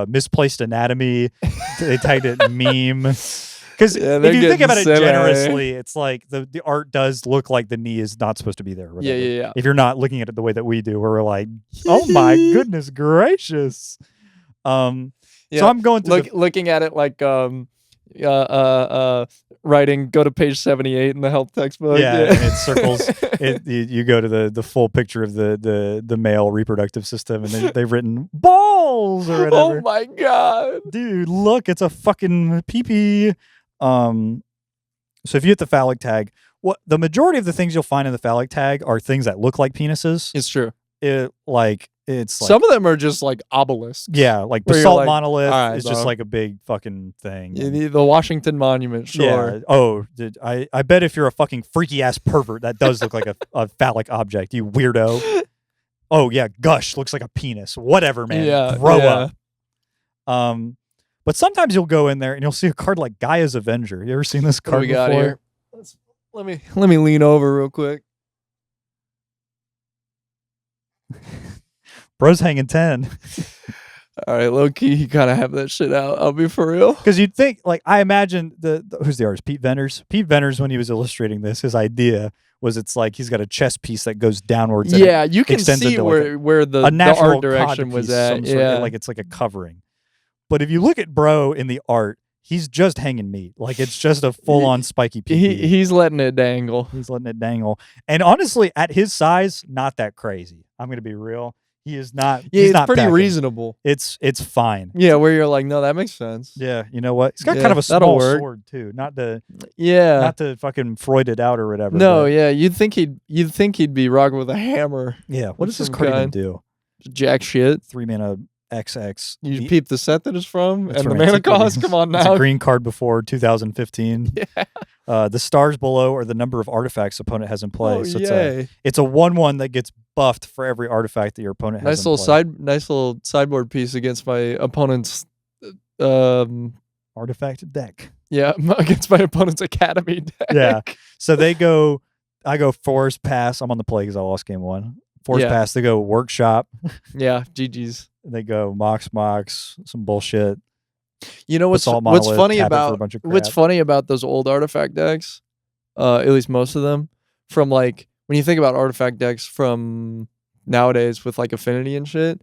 misplaced anatomy. They tagged it meme. Because if you think about it generously, it's like the art does look like the knee is not supposed to be there. Yeah. If you're not looking at it the way that we do, where we're like, oh my goodness gracious. So I'm going through looking at it like writing, go to page 78 in the help textbook. Yeah, and it circles. You go to the full picture of the male reproductive system, and they've written balls or whatever. Oh my god, dude! Look, it's a fucking pee-pee. So if you hit the phallic tag, the majority of the things you'll find in the phallic tag are things that look like penises. It's true. It's like some of them are just like obelisks. Yeah, like basalt monolith is just like a big fucking thing. Yeah, the Washington Monument, sure. Yeah. Oh, I bet if you're a fucking freaky ass pervert, that does look like a phallic object, you weirdo. Oh yeah, gush looks like a penis. Whatever, man. Yeah, Grow up. But sometimes you'll go in there and you'll see a card like Gaia's Avenger. You ever seen this card before? Got here? Let me lean over real quick. Bro's hanging 10. All right, low key, you gotta have that shit out. I'll be for real. Because you'd think, like, I imagine who's the artist? Pete Venders. Pete Venders, when he was illustrating this, his idea was it's like he's got a chess piece that goes downwards. Yeah, you can see where the art direction was at. Yeah, like it's like a covering. But if you look at Bro in the art, he's just hanging meat. Like it's just a full-on spiky pee. He's letting it dangle. He's letting it dangle. And honestly, at his size, not that crazy. I'm going to be real. He is not. Yeah, he's it's not pretty packing. reasonable. It's fine. Yeah, where you're like, no, that makes sense. Yeah, you know what? He's got kind of a small sword too. Not to fucking Freud it out or whatever. No, yeah, you'd think he'd be rocking with a hammer. Yeah, what does this card even do? Jack shit. 3-mana XX. You peep the set that it's from and the mana cost. Come on now. It's a green card before 2015. Yeah. The stars below are the number of artifacts opponent has in play. Oh, so yay. it's a 1/1 that gets buffed for every artifact that your opponent has in play. Nice little sideboard piece against my opponent's artifact deck. Yeah, against my opponent's academy deck. Yeah. So I go force pass. I'm on the play because I lost game 1. Force pass. They go workshop. Yeah, GG's. They go mox, some bullshit. You know what's funny about those old artifact decks? At least most of them, from like when you think about artifact decks from nowadays with like affinity and shit,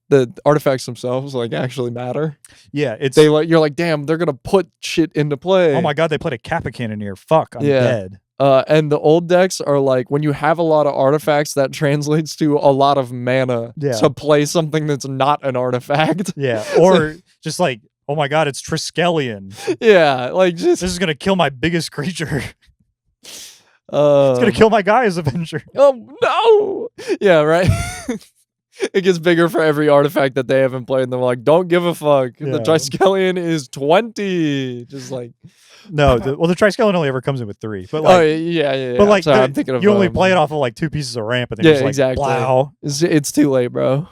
the artifacts themselves like actually matter. Yeah, you're like, damn, they're gonna put shit into play. Oh my god, they played a Kappa Cannoneer. Fuck, I'm dead. And the old decks are like when you have a lot of artifacts, that translates to a lot of mana to play something that's not an artifact. Yeah, or just like Oh my god, it's Triskelion. Yeah, like just This is gonna kill my biggest creature. It's it's gonna kill my Gaia's Avenger. Oh no! Yeah, right. It gets bigger for every artifact that they haven't played, and they're like, "Don't give a fuck." Yeah. The Triskelion is 20. Just like No, the Triskelion only ever comes in with 3. But oh like, yeah. but like, Sorry, I'm thinking of you only play it off of like 2 pieces of ramp, and then yeah, just like, exactly. wow. It's too late, bro.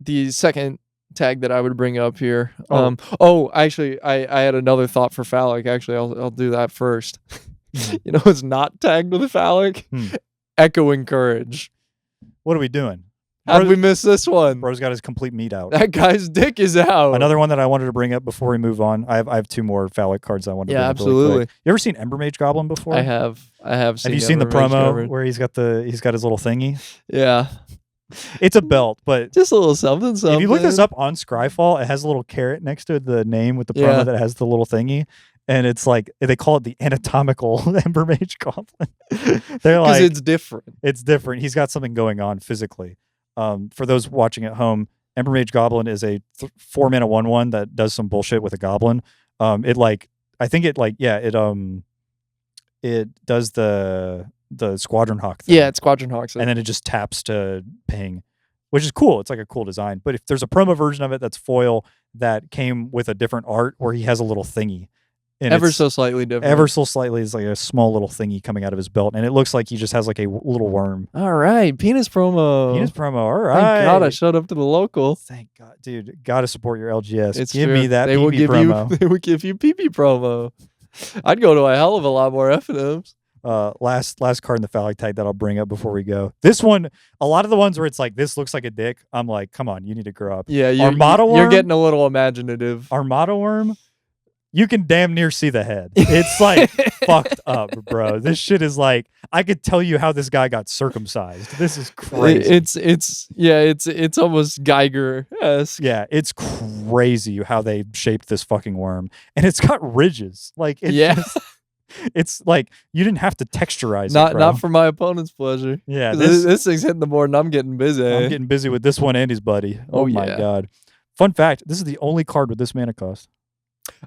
The second tag that I would bring up here. Actually, I had another thought for phallic. Actually, I'll do that first. You know what's not tagged with a phallic? Echoing Courage. What are we doing? How'd we miss this one? Bro's got his complete meat out. That guy's dick is out. Another one that I wanted to bring up before we move on. I have 2 more phallic cards I wanted to bring up really absolutely. quick. You ever seen Embermage Goblin before? I have seen. Have you seen the promo where he's got his little thingy? Yeah. It's a belt, but just a little something. If you look this up on Scryfall, it has a little carrot next to the name with the promo that has the little thingy. And it's like, they call it the anatomical Embermage Goblin. They're like, because it's different. It's different. He's got something going on physically. For those watching at home, Embermage Goblin is a 4-mana 1/1 that does some bullshit with a goblin. It does the Squadron Hawk thing. Yeah, it's Squadron Hawk. And then it just taps to ping, which is cool. It's like a cool design. But if there's a promo version of it that's foil that came with a different art where he has a little thingy. And ever so slightly different. Ever so slightly is like a small little thingy coming out of his belt. And it looks like he just has like a little worm. All right. Penis promo. All right. Thank God I showed up to the local. Thank God. Dude, got to support your LGS. It's give true. me that they PP will give promo. They will give you PP promo. I'd go to a hell of a lot more F&Ms. Last card in the phallic tag that I'll bring up before we go. This one, a lot of the ones where it's like, this looks like a dick, I'm like, come on, you need to grow up. Yeah, Armada Worm, you're getting a little imaginative. Armada Worm, you can damn near see the head. It's like fucked up, bro. This shit is like, I could tell you how this guy got circumcised. This is crazy. It's almost Geiger-esque. Yeah, it's crazy how they shaped this fucking worm. And it's got ridges. Like, it's like you didn't have to texturize it, bro. Not for my opponent's pleasure. Yeah, this thing's hitting the board and I'm getting busy. I'm getting busy with this one and his buddy. Oh my God. Fun fact, this is the only card with this mana cost.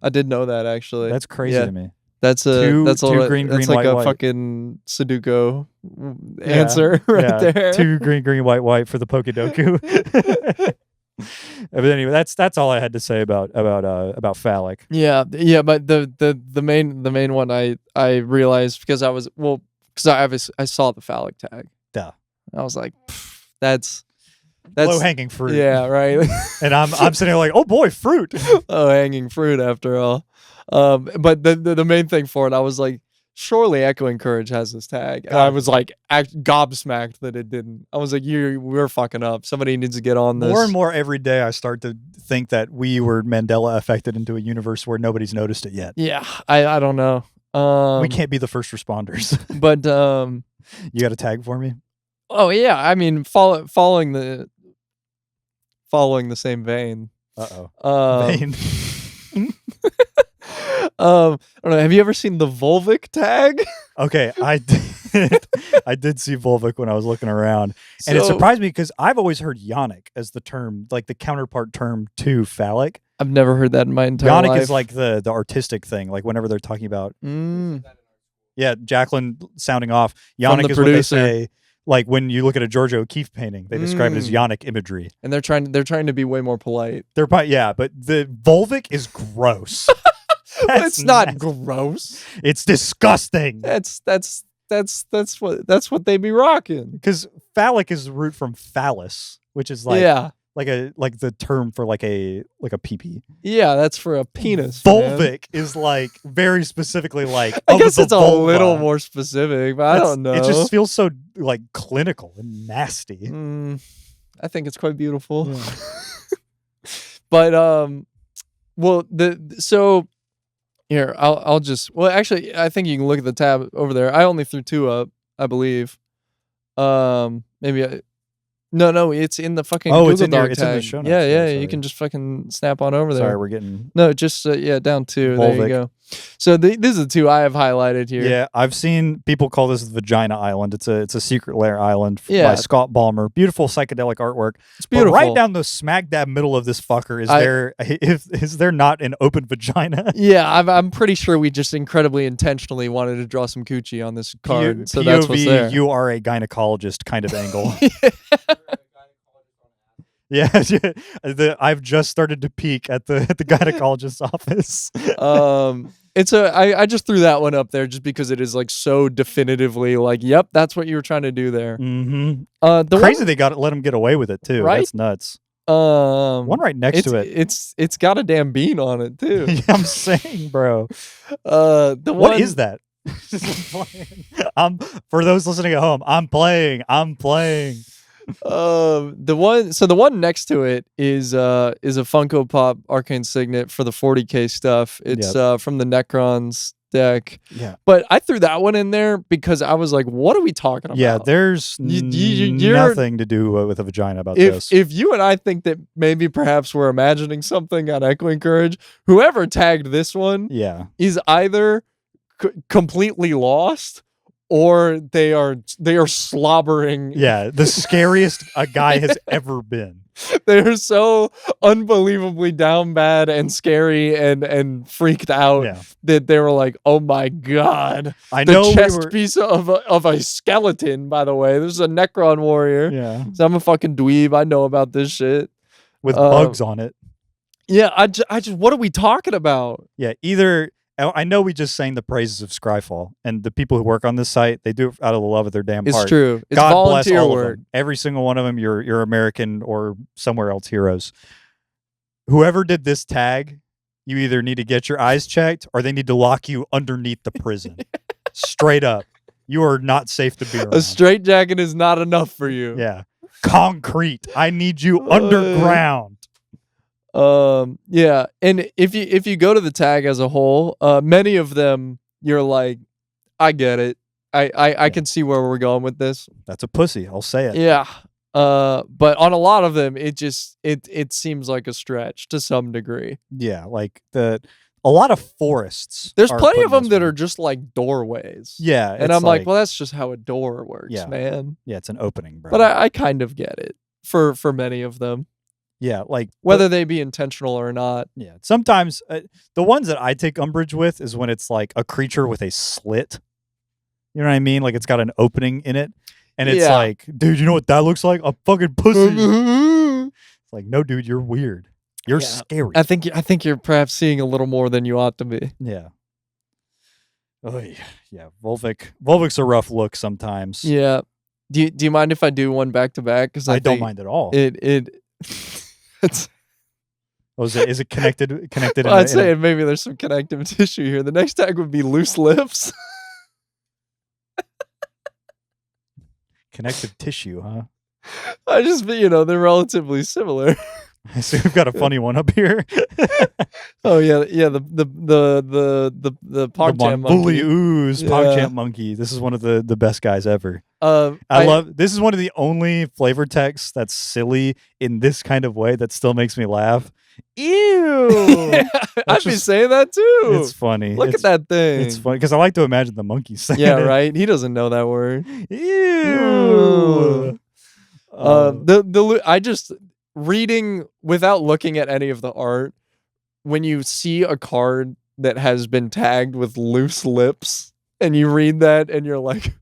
I did know that, actually. That's crazy to me. That's two green, that's like white, a white. Fucking Sudoku answer right there. 2 green, white for the Pokedoku. But anyway, that's all I had to say about phallic. Yeah, but the main one I realized because I saw the phallic tag. Duh. I was like, that's low hanging fruit. Yeah, right. And I'm sitting there like, oh boy, fruit. Oh, hanging fruit after all. But the main thing for it, I was like, surely Echoing Courage has this tag. And I was like gobsmacked that it didn't. I was like, we're fucking up. Somebody needs to get on this. More and more every day I start to think that we were Mandela affected into a universe where nobody's noticed it yet. Yeah, I don't know. We can't be the first responders. But you got a tag for me? Oh yeah, I mean following the same vein. Vein. I don't know. Have you ever seen the Volvic tag? Okay, I did. I did see Volvic when I was looking around, and it surprised me because I've always heard Yannick as the term, like the counterpart term to phallic. I've never heard that in my entire life. Yannick is like the artistic thing, like whenever they're talking about. Yeah, Jacqueline sounding off. Yannick is what they say. Like when you look at a George O'Keeffe painting, they describe it as Yannick imagery. And they're trying to be way more polite. Yeah, but the Volvic is gross. It's not gross. It's disgusting. That's what they be rocking. Because phallic is the root from phallus, which is like like the term for like a pee-pee. Yeah, that's for a penis. Volvic is like very specifically like. I guess it's a little more specific, but I don't know. It just feels so like clinical and nasty. I think it's quite beautiful. Yeah. But so here I'll just actually I think you can look at the tab over there. I only threw 2 up, I believe. Maybe No, it's in the fucking Google it's in Doc it's tag. in the show notes. Yeah, you can just fucking snap on over there. Sorry, we're getting No, just down 2. Volvic. There you go. So these are the two I have highlighted here. Yeah, I've seen people call this Vagina Island. It's a secret lair island Yeah. by Scott Ballmer. Beautiful psychedelic artwork. It's beautiful. But right down the smack dab middle of this fucker is there not an open vagina? Yeah, I'm pretty sure we just incredibly intentionally wanted to draw some coochie on this card, so that's what's there. You are a gynecologist kind of angle. Yeah, I've just started to peek at the gynecologist's office. I just threw that one up there just because it is like so definitively like, yep, that's what you were trying to do there. Mm-hmm. Crazy they let him get away with it too. Right? That's nuts. One right next to it. It's got a damn bean on it too. Yeah, I'm saying, bro. What is that? For those listening at home, I'm playing. The one next to it is a Funko Pop Arcane Signet for the 40k stuff. It's from the Necrons deck. Yeah. But I threw that one in there because I was like, what are we talking about? Yeah, there's nothing to do with a vagina about this. If you and I think that maybe perhaps we're imagining something on Echoing Courage, whoever tagged this one is either completely lost or they are slobbering. Yeah, the scariest a guy has ever been. They're so unbelievably down bad and scary and freaked out that they were like, "Oh my god!" I know the chest piece of a skeleton. By the way, this is a Necron warrior. Yeah, so I'm a fucking dweeb. I know about this shit with bugs on it. Yeah, I just what are we talking about? Yeah, either. I know we just sang the praises of Scryfall, and the people who work on this site, they do it out of the love of their damn heart. It's true. It's God volunteer bless all work. of them. Every single one of them, you're American or somewhere else heroes. Whoever did this tag, you either need to get your eyes checked or they need to lock you underneath the prison. Straight up. You are not safe to be around. A straitjacket is not enough for you. Yeah. Concrete. I need you underground. Yeah, and if you go to the tag as a whole, many of them you're like, I get it. I can see where we're going with this. That's a pussy. I'll say it. Yeah. But on a lot of them, it seems like a stretch to some degree. Yeah, like a lot of forests. There's plenty of them that are just like doorways. Yeah, and I'm like, well, that's just how a door works, man. Yeah, it's an opening, bro. But I kind of get it for many of them. Yeah, like whether they be intentional or not. Yeah, sometimes the ones that I take umbrage with is when it's like a creature with a slit. You know what I mean? Like it's got an opening in it, and it's like, dude, you know what that looks like? A fucking pussy. It's like, no, dude, you're weird. You're scary. I think you're perhaps seeing a little more than you ought to be. Yeah. Oh yeah, Volvik's a rough look sometimes. Yeah. Do you mind if I do one back to back? Because I don't mind at all. It's is it connected? Well, I'd say maybe there's some connective tissue here. The next tag would be loose lips. Connective tissue, huh? They're relatively similar. I see we've got a funny one up here. Oh yeah. The PogChamp monkey. Bully ooze PogChamp monkey. This is one of the best guys ever. This is one of the only flavor texts that's silly in this kind of way that still makes me laugh. Ew. I'd be saying that too. It's funny. Look at that thing. It's funny because I like to imagine the monkey saying it. Right? He doesn't know that word. Ew. I just reading without looking at any of the art, when you see a card that has been tagged with loose lips and you read that and you're like,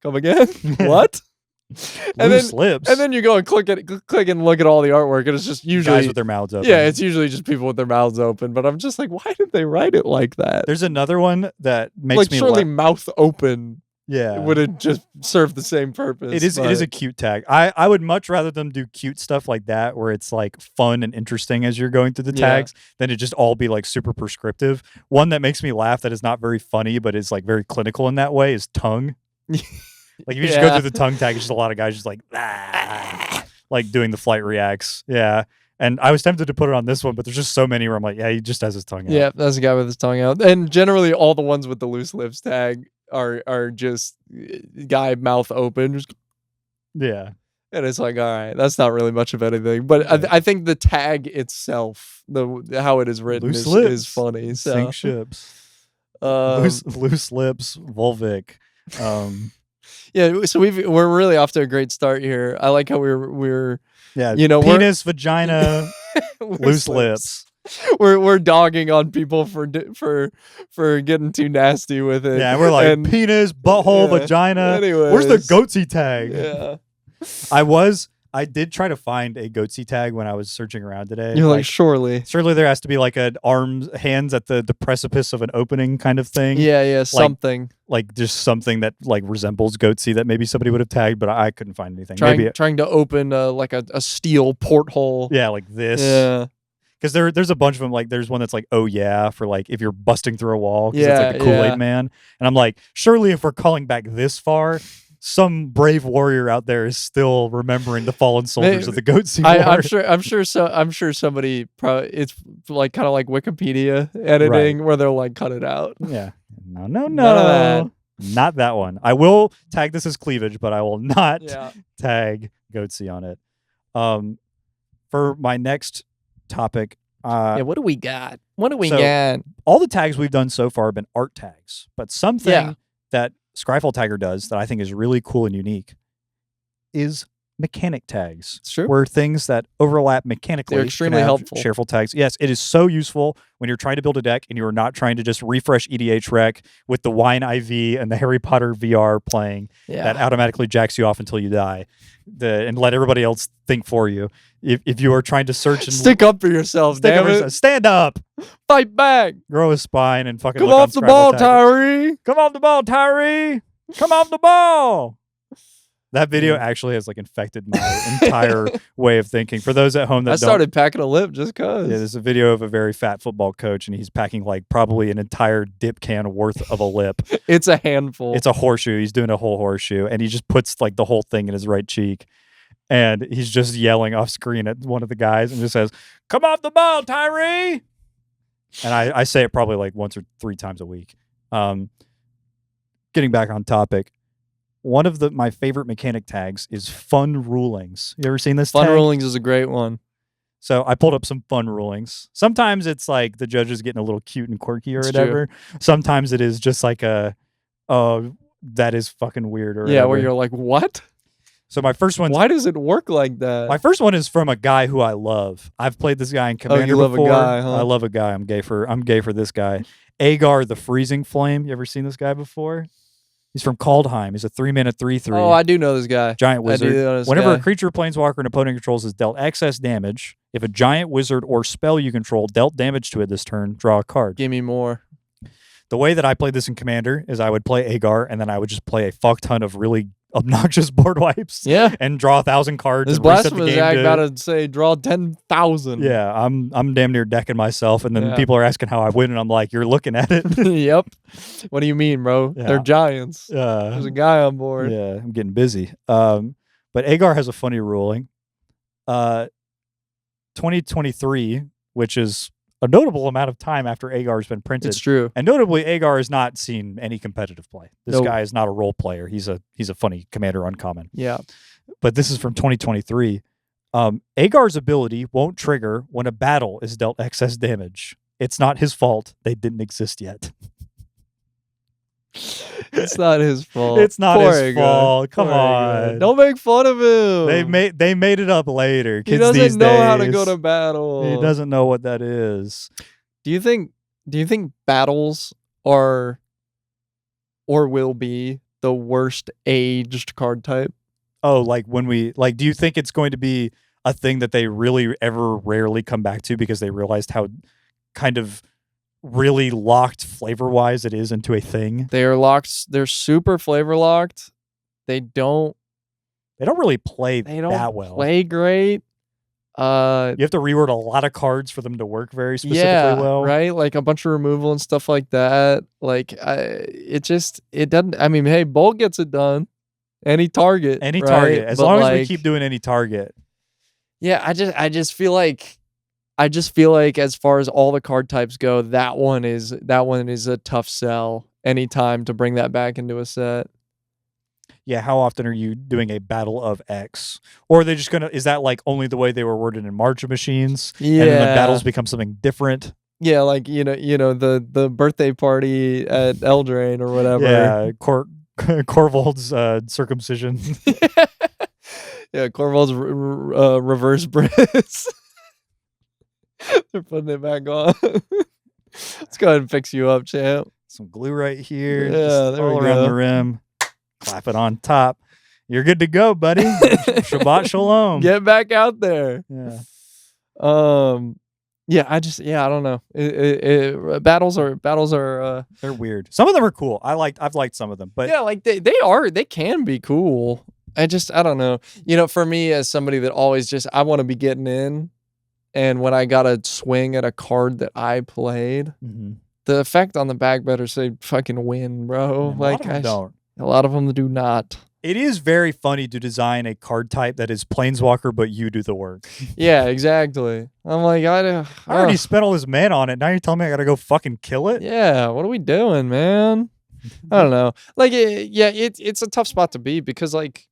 come again? What? Loose lips. And then you go and click and look at all the artwork, and it's just usually guys with their mouths open. Yeah, it's usually just people with their mouths open. But I'm just like, why did they write it like that? There's another one that makes me surely mouth open. Yeah, it would have just served the same purpose. It is a cute tag. I would much rather them do cute stuff like that, where it's like fun and interesting as you're going through the tags, than it just all be like super prescriptive. One that makes me laugh that is not very funny, but is like very clinical in that way is tongue. Like if you just go through the tongue tag, it's just a lot of guys just like like doing the flight reacts. Yeah. And I was tempted to put it on this one, but there's just so many where I'm like, yeah, he just has his tongue out. Yeah, that's a guy with his tongue out. And generally all the ones with the loose lips tag are just guy mouth open. Just, yeah. And it's like, all right, that's not really much of anything. But I think the tag itself, how it is written is funny. So. Sink ships. Loose lips, Volvic. Yeah, so we're really off to a great start here. I like how we're penis, vagina, loose lips. We're dogging on people for getting too nasty with it. Yeah, we're like penis, butthole, vagina. Anyways. Where's the goatsy tag? Yeah. I did try to find a goatsy tag when I was searching around today. You're like surely there has to be like an hands at the precipice of an opening kind of thing. Yeah, something. Like just something that like resembles goatsy that maybe somebody would have tagged, but I couldn't find anything. Trying to open like a steel porthole. Yeah, like this. Yeah. Because there's a bunch of them. Like there's one that's like, oh yeah, for like if you're busting through a wall. Because it's like a Kool-Aid man. And I'm like, surely if we're calling back this far, some brave warrior out there is still remembering the fallen soldiers of the Goatsy War. I'm sure somebody probably, it's like kind of like Wikipedia editing where they'll like cut it out. Yeah. No. None of that. Not that one. I will tag this as cleavage, but I will not tag Goatsy on it. For my next topic. What do we got? Got? All the tags we've done so far have been art tags, but something that Scryfall Tagger does that I think is really cool and unique is mechanic tags. It's true. Where things that overlap mechanically. They're extremely helpful. Shareful tags. Yes, it is so useful when you're trying to build a deck and you're not trying to just refresh EDH rec with the Wine IV and the Harry Potter VR playing that automatically jacks you off until you die. And let everybody else think for you. If you are trying to search and stick up for yourself, stand up, fight back, grow a spine, and fucking come off the ball, Tyree. Come off the ball, Tyree. Come off the ball. That video actually has like infected my entire way of thinking. For those at home that started packing a lip just cause. Yeah, there's a video of a very fat football coach, and he's packing like probably an entire dip can worth of a lip. It's a handful. It's a horseshoe. He's doing a whole horseshoe, and he just puts like the whole thing in his right cheek. And he's just yelling off screen at one of the guys and just says, "Come off the ball, Tyree!" And I say it probably like once or 3 times a week. Getting back on topic, one of my favorite mechanic tags is Fun Rulings. You ever seen this Fun tag? Rulings is a great one. So I pulled up some Fun Rulings. Sometimes it's like the judges getting a little cute and quirky or whatever. True. Sometimes it is just like that is fucking weird or whatever. Where you're like, what? So my first one. Why does it work like that? My first one is from a guy who I love. I've played this guy in Commander you love before. A guy, huh? I love a guy. I'm gay for this guy. Agar the Freezing Flame. You ever seen this guy before? He's from Kaldheim. He's a 3-mana 3/3. Oh, I do know this guy. Giant wizard. I do know this Whenever guy. a creature, planeswalker, an opponent controls is dealt excess damage, if a giant wizard or spell you control dealt damage to it this turn, draw a card. Give me more. The way that I played this in Commander is I would play Agar, and then I would just play a fuck ton of really obnoxious board wipes. Yeah. And draw 1,000 cards. This and reset the blasphemous game act to, about to say draw 10,000. Yeah, I'm damn near decking myself, and then people are asking how I win, and I'm like, you're looking at it. Yep. What do you mean, bro? Yeah. They're giants. There's a guy on board. Yeah, I'm getting busy. But Agar has a funny ruling. 2023, which is a notable amount of time after Agar's been printed. It's true. And notably, Agar has not seen any competitive play. This Nope. guy is not a role player. He's a funny commander uncommon. Yeah. But this is from 2023. Agar's ability won't trigger when a battle is dealt excess damage. It's not his fault. They didn't exist yet. It's not his fault. It's not Poor his Agar. fault. Come Poor on. Agar. Don't make fun of him. They made it up later. He Kids doesn't these know days, how to go to battle. He doesn't know what that is. Do you think battles are or will be the worst aged card type? Oh, like do you think it's going to be a thing that they really ever rarely come back to because they realized how kind of really locked flavor-wise it is into a thing? They are locked. They're super flavor locked. They don't really play They don't that well. play great. You have to reword a lot of cards for them to work very specifically well. Right? Like a bunch of removal and stuff like that. Like it doesn't. I mean, hey, Bolt gets it done. Any target. As long as we keep doing any target. Yeah, I just feel like as far as all the card types go, that one is a tough sell anytime to bring that back into a set. Yeah, how often are you doing a battle of X? Or are they just is that like only the way they were worded in March of Machines? Yeah. And then the battles become something different? Yeah, like the birthday party at Eldraine or whatever. Yeah, Corvold's circumcision. Yeah, Corval's reverse Briz. They're putting it back on. Let's go ahead and fix you up, champ. Some glue right here. Yeah, just there we all around go. the rim. Clap it on top. You're good to go, buddy. Shabbat shalom. Get back out there. Yeah. Yeah, I don't know. Battles are They're weird. Some of them are cool. I've liked some of them, but yeah, like they can be cool. I don't know. For me as somebody that always I want to be getting in, and when I got a swing at a card that I played, the effect on the back better say fucking win, bro. Man, like don't. A lot of them do not. It is very funny to design a card type that is Planeswalker, but you do the work. Yeah, exactly. I'm like, I already spent all this mana on it. Now you're telling me I gotta go fucking kill it? Yeah, what are we doing, man? I don't know. Like, it's a tough spot to be because, like,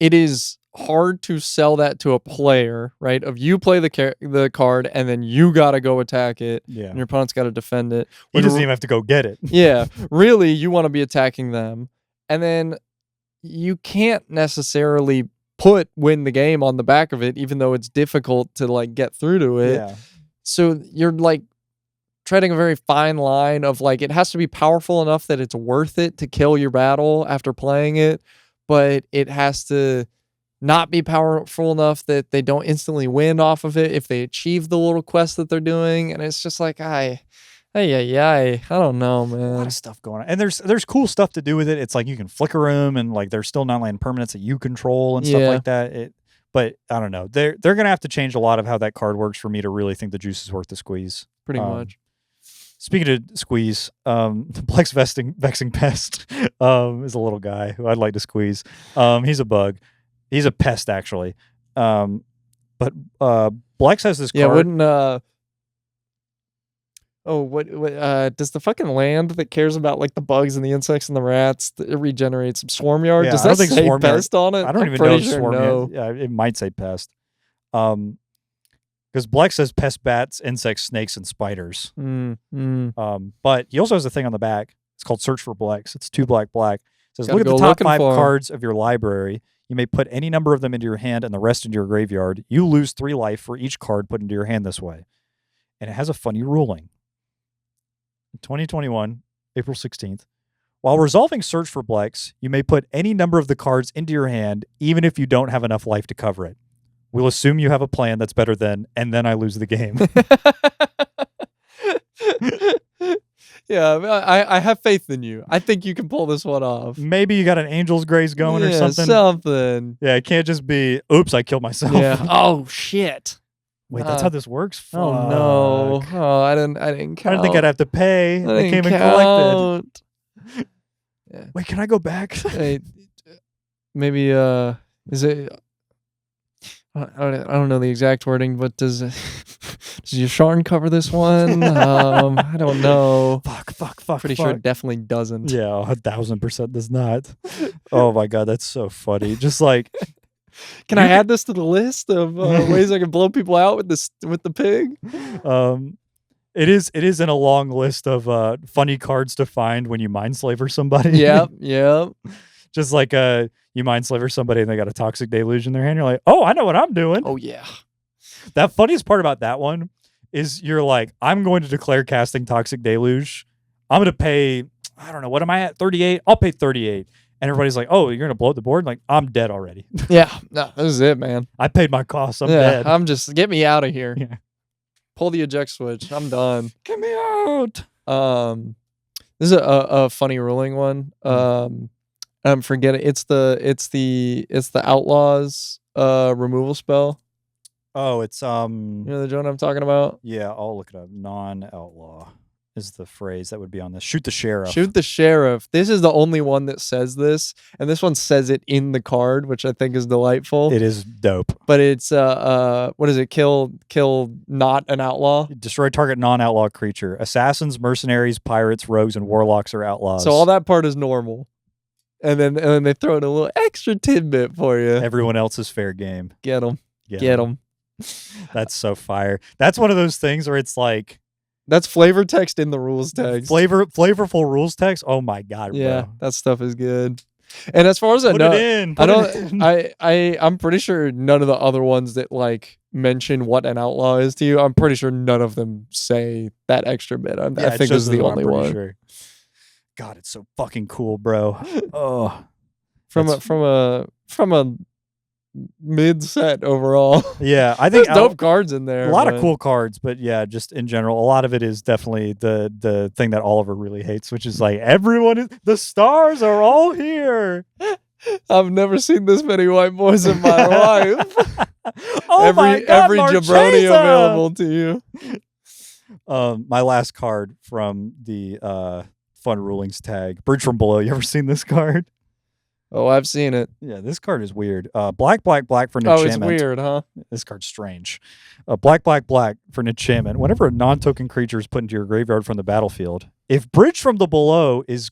it is hard to sell that to a player, right? Of you play the card and then you gotta go attack it, Yeah. and your opponent's gotta defend it. He doesn't even have to go get it. Yeah, really, you want to be attacking them. And then you can't necessarily win the game on the back of it, even though it's difficult to like get through to it. Yeah. So you're like treading a very fine line of like, it has to be powerful enough that it's worth it to kill your battle after playing it, but it has to not be powerful enough that they don't instantly win off of it if they achieve the little quest that they're doing. And it's just like, I don't know, man. A lot of stuff going on, and there's cool stuff to do with it. It's like you can flicker them, and like there's still non-land permanents that you control and stuff like that. But I don't know. They're gonna have to change a lot of how that card works for me to really think the juice is worth the squeeze. Pretty much. Speaking of squeeze, Plex Vexing Pest is a little guy who I'd like to squeeze. He's a bug. He's a pest actually. But Plex has this card. Yeah, wouldn't what does the fucking land that cares about like the bugs and the insects and the rats it regenerates some swarm yard? Yeah, does I don't that think say swarm yard- pest on it? I don't I'm even know if pretty sure swarm no. yard- Yeah, it might say pest. Because Blex says pest, bats, insects, snakes, and spiders. But he also has a thing on the back. It's called Search for Blex. It's 2 black. It says, Gotta look at go the top looking 5 for 'em. cards of your library. You may put any number of them into your hand and the rest into your graveyard. You lose 3 life for each card put into your hand this way. And it has a funny ruling. 2021, April 16th. While resolving Search for Blex, you may put any number of the cards into your hand, even if you don't have enough life to cover it. We'll assume you have a plan that's better than, and then I lose the game. Yeah, I have faith in you. I think you can pull this one off. Maybe you got an Angel's Grace going or something. Something. Yeah, it can't just be, oops, I killed myself. Yeah. Oh shit. Wait, that's how this works? Oh no. Fuck. Oh, I didn't count. I didn't think I'd have to pay. I They didn't came and collected. count. Yeah. Wait, can I go back? Hey, maybe is it I don't know the exact wording, but does Yasharn cover this one? I don't know. Fuck. Pretty sure it definitely doesn't. Yeah, 1000% does not. Oh my god, that's so funny. Just like, can I add this to the list of ways I can blow people out with the pig? it is in a long list of funny cards to find when you mindslaver somebody. Yep. Just like you mindslaver somebody and they got a Toxic Deluge in their hand. You're like, oh, I know what I'm doing. Oh yeah. That funniest part about that one is you're like, I'm going to declare casting Toxic Deluge. I'm going to pay, I don't know, what am I at? 38? I'll pay 38. And everybody's like, oh, you're going to blow up the board? Like, I'm dead already. Yeah. No, this is it, man. I paid my costs. I'm dead. I'm just, get me out of here. Yeah. Pull the eject switch. I'm done. Get me out. This is a funny ruling one. I'm forgetting. It's the Outlaws removal spell. Oh, it's You know the joint I'm talking about? yeah, I'll look it up. Non-outlaw is the phrase that would be on this. Shoot the sheriff. Shoot the sheriff. This is the only one that says this, and this one says it in the card, which I think is delightful. It is dope. But it's what is it? Kill not an outlaw. Destroy target non-outlaw creature. Assassins, mercenaries, pirates, rogues, and warlocks are outlaws. So all that part is normal. And then they throw in a little extra tidbit for you. Everyone else is fair game. Get them. Yeah. Get them. That's so fire. That's one of those things where it's like That's flavor text in the rules text. flavorful rules text. Oh my god, Yeah, bro. that stuff is good. And as far as I Put know, it in. I Put it in. don't. I'm pretty sure none of the other ones that like mention what an outlaw is to you. I'm pretty sure none of them say that extra bit. I think this is the only one. Sure. God, it's so fucking cool, bro. Oh, From a mid set overall. yeah. I think There's dope cards in there. a lot of cool cards, but yeah, just in general, a lot of it is definitely the thing that Oliver really hates, which is like the stars are all here. I've never seen this many white boys in my life. Oh my god, every jabroni available to you. My last card from the Fun Rulings tag, Bridge from Below. You ever seen this card? Oh, I've seen it. Yeah, this card is weird. Black for an Oh, enchantment. it's weird, huh? This card's strange. Black for an enchantment. Whenever a non-token creature is put into your graveyard from the battlefield, if Bridge from Below is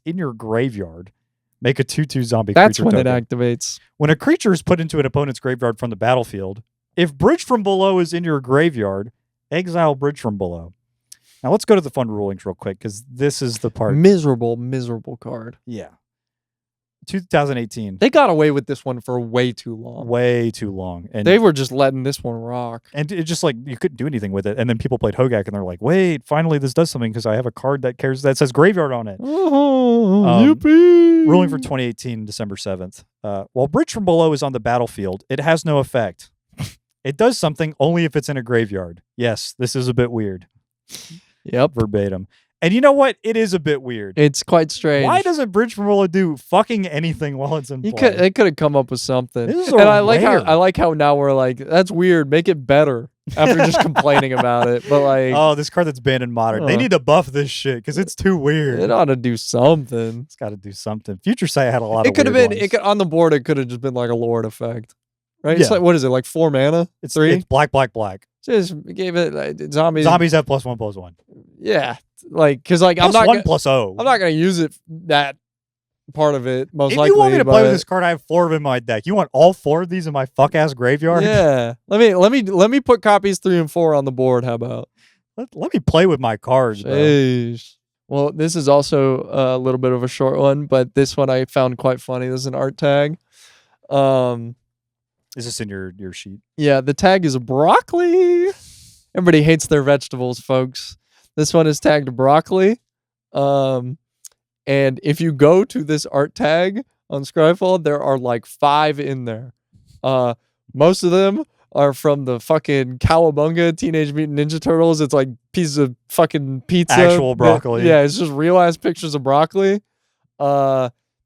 in your graveyard, make a 2/2 zombie That's creature when token. it activates. When a creature is put into an opponent's graveyard from the battlefield, if Bridge from Below is in your graveyard, exile Bridge from Below. Now let's go to the Fun Rulings real quick, because this is the part. Miserable card. Yeah. 2018. They got away with this one for way too long. Way too long. And They were just letting this one rock. And it just like you couldn't do anything with it. And then people played Hogak and they're like, wait, finally this does something because I have a card that says graveyard on it. Yippee! Ruling for 2018, December 7th. While Bridge from Below is on the battlefield, it has no effect. It does something only if it's in a graveyard. Yes, this is a bit weird. Yep. Verbatim. And you know what? It is a bit weird. It's quite strange. Why doesn't Bridge from Below do fucking anything while it's in play? They could have come up with something. This is and I rare. like how now we're like, that's weird. Make it better after just complaining about it. But like, Oh, this card that's banned in Modern. They need to buff this shit because it's too weird. it ought to do something. It's got to do something. Future Sight had a lot of It could have weird been. ones. On the board. It could have just been like a Lord effect, right? It's Yeah. like, what is it? Like 4 mana? It's 3. It's black. Just gave it zombies. Zombies have +1/+1. Yeah, like because like I'm Plus not 1/0. I'm not gonna use it that part of it most If likely. you want me to play with but- this card, I have 4 of them in my deck. You want all 4 of these in my fuck ass graveyard? Yeah. Let me put copies 3 and 4 on the board. How about? Let me play with my cards, bro. Jeez. Well, this is also a little bit of a short one, but this one I found quite funny. This is an art tag. Is this in your sheet? Yeah, the tag is broccoli. Everybody hates their vegetables, folks. This one is tagged broccoli. And if you go to this art tag on Scryfall, there are like 5 in there. Most of them are from the fucking Cowabunga Teenage Mutant Ninja Turtles. It's like pieces of fucking pizza. Actual broccoli. Yeah, it's just real-ass pictures of broccoli.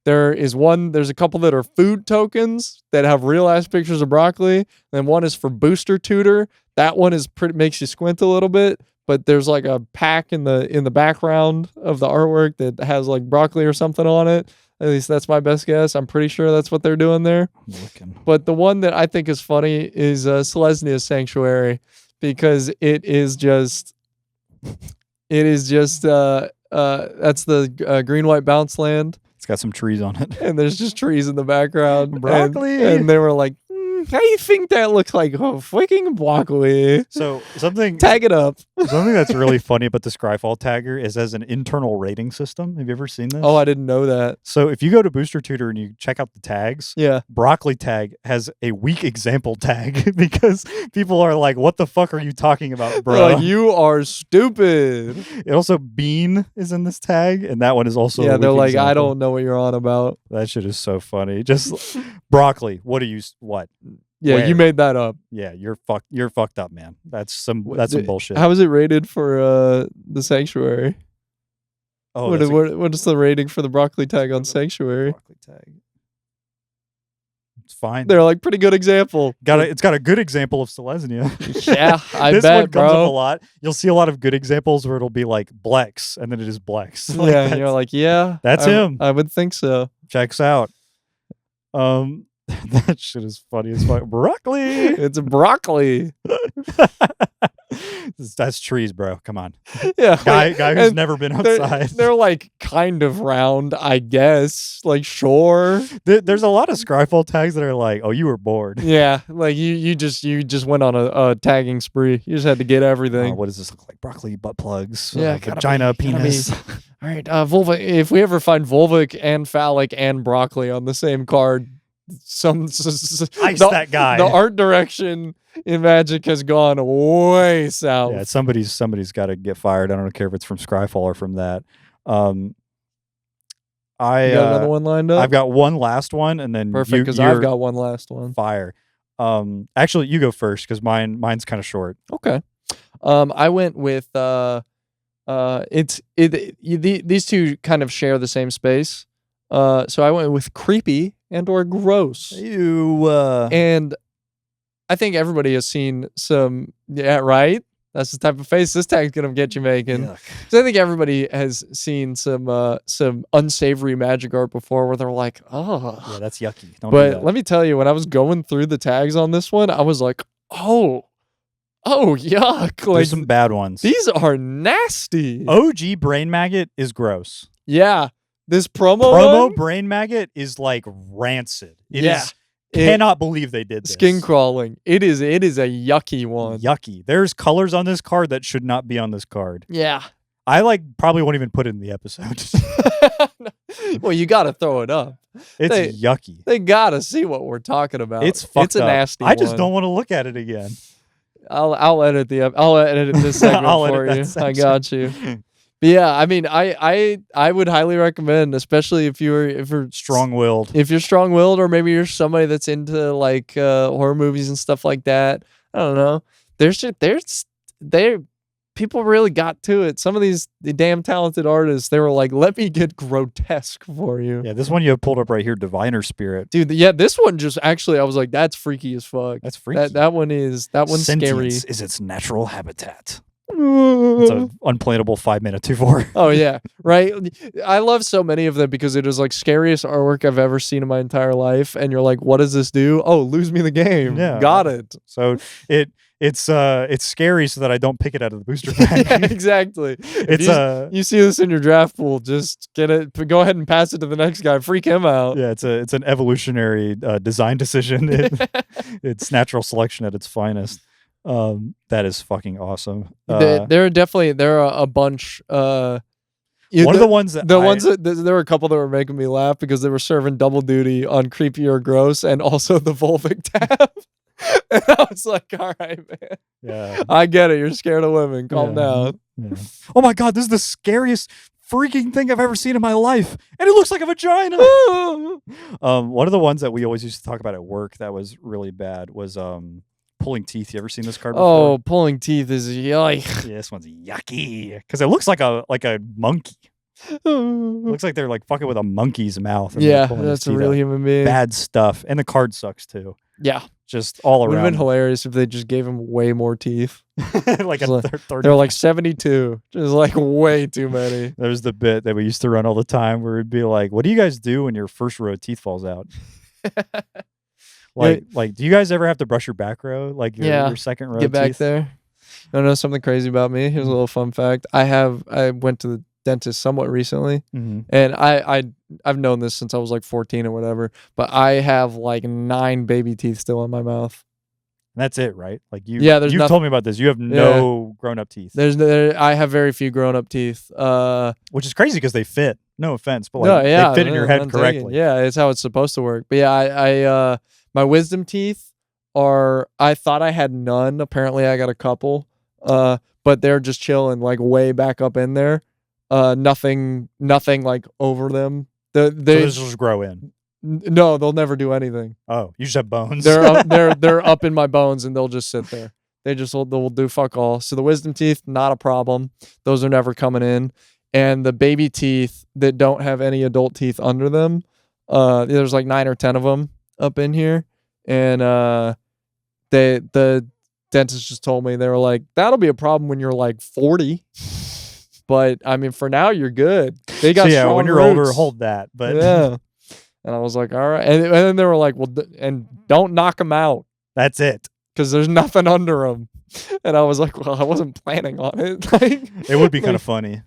There's a couple that are food tokens that have real-ass pictures of broccoli. Then one is for Booster Tutor. That one is makes you squint a little bit, but there's like a pack in the background of the artwork that has like broccoli or something on it. At least that's my best guess. I'm pretty sure that's what they're doing there. I'm looking. But the one that I think is funny is Selesnia's Sanctuary, because it is just that's the green-white bounce land. It's got some trees on it. And there's just trees in the background. Broccoli. And they were like, how do you think that looks like? Oh, freaking broccoli. So something Tag it up. something that's really funny about the Scryfall Tagger is as an internal rating system. Have you ever seen this? Oh, I didn't know that. So if you go to Booster Tutor and you check out the tags, Yeah. Broccoli tag has a weak example tag because people are like, what the fuck are you talking about, bro? They're like, you are stupid. It also Bean is in this tag, and that one is also Yeah, a they're weak like, I example. don't know what you're on about. That shit is so funny. Just broccoli. What? Yeah, Where? you made that up. Yeah, you're fucked up, man. That's some bullshit. How is it rated for the Sanctuary? Oh, What is the rating for the broccoli tag on Sanctuary? broccoli tag. It's fine. They're like, pretty good example. It's got a good example of Selesnya. Yeah, I this bet, one comes up a bro. lot. You'll see a lot of good examples where it'll be like Blex, and then it is Blex. Like, Yeah, and you're like, yeah. that's him. I would think so. Checks out. That shit is funny as fuck. Broccoli. It's broccoli. This That's trees, bro. Come on. Yeah, Guy who's and never been they're, outside. they're like kind of round, I guess. Like sure. There's a lot of Scryfall tags that are like, oh, you were bored. Yeah, like you just went on a tagging spree. You just had to get everything. What does this look like? Broccoli, butt plugs, Yeah, vagina, penis. All right, vulva. If we ever find vulvic and phallic and broccoli on the same card, Ice that guy. The art direction in Magic has gone way south. Yeah, somebody's got to get fired. I don't care if it's from Scryfall or from that. You got another one lined up? I've got one last one, and then perfect because I've got one last one. Fire. Actually, you go first because mine's kind of short. Okay. I went with these two kind of share the same space. So I went with creepy and or gross. Ew. And I think everybody has seen some. Yeah, right. That's the type of face this tag's gonna get you making. Yuck. So I think everybody has seen some unsavory Magic art before, where they're like, oh, Yeah, that's yucky. Don't do But that. let me tell you, when I was going through the tags on this one, I was like, oh, yuck! There's Like some bad ones. these are nasty. OG Brain Maggot is gross. Yeah, this promo one, Brain Maggot is like rancid. Yeah. Cannot believe they did this. skin crawling. It is a yucky one. Yucky. There's colors on this card that should not be on this card. Yeah. I probably won't even put it in the episode. Well, you got to throw it up. It's yucky. They got to see what we're talking about. It's fucked It's a up. nasty I just one. don't want to look at it again. I'll edit this segment I'll for edit you. that I got you. But yeah, I mean, I would highly recommend, especially if you're Strong-willed. if you're strong-willed, or maybe you're somebody that's into like horror movies and stuff like that. I don't know. People really got to it. Some of the damn talented artists, they were like, let me get grotesque for you. Yeah, this one you have pulled up right here, Diviner Spirit. Dude, yeah, this one just actually, I was like, that's freaky as fuck. That's freaky. That one's scary. Sentience is its natural habitat. It's an unplayable 5-minute 2/4. Oh yeah, right. I love so many of them because it is like scariest artwork I've ever seen in my entire life, and you're like, what does this do? Oh, lose me the game. Yeah. Got it. So it's scary so that I don't pick it out of the booster pack. Yeah, exactly. You see this in your draft pool, just get it. Go ahead and pass it to the next guy. Freak him out. Yeah, it's an evolutionary design decision. It's natural selection at its finest. That is fucking awesome. There are a bunch. One of the ones that there were a couple that were making me laugh because they were serving double duty on creepy or gross and also the Volvic tab. And I was like, all right, man. Yeah. I get it. You're scared of women. Calm down. Yeah. Oh my God, this is the scariest freaking thing I've ever seen in my life. And it looks like a vagina. One of the ones that we always used to talk about at work that was really bad was pulling teeth. You ever seen this card before? Oh, pulling teeth is yuck. Yeah, this one's yucky. Because it looks like a monkey. Looks like they're like fucking with a monkey's mouth. Yeah, that's a real human being. Bad stuff. And the card sucks too. Yeah. Just all Would around. have been hilarious if they just gave him way more teeth. Like a 30. They're like 72. Just like way too many. There's the bit that we used to run all the time where it'd be like, what do you guys do when your first row of teeth falls out? Like, do you guys ever have to brush your back row? Like your second row Get back teeth? there. You wanna know something crazy about me? Here's a little fun fact. I went to the dentist somewhat recently, and I've known this since I was like 14 or whatever, but I have like 9 baby teeth still in my mouth. That's it, right? Like you've told me about this. You have no grown-up teeth. I have very few grown-up teeth. Which is crazy because they fit. No offense, but like they fit in your head correctly. Yeah, it's how it's supposed to work. But yeah, I my wisdom teeth I thought I had none. Apparently I got a couple. But they're just chilling like way back up in there. Nothing like over them. They just grow in. No, they'll never do anything. Oh, you just have bones. They're up in my bones and they'll just sit there. They'll do fuck all. So the wisdom teeth, not a problem. Those are never coming in. And the baby teeth that don't have any adult teeth under them, there's like 9 or 10 of them up in here. And the dentist just told me, they were like, that'll be a problem when you're like 40. But I mean, for now you're good. They got strong when you're roots. older, hold that. But yeah. And I was like, all right. And then they were like, well, and don't knock them out. That's it. because there's nothing under them. And I was like, well, I wasn't planning on it. Like, it would be kind of funny.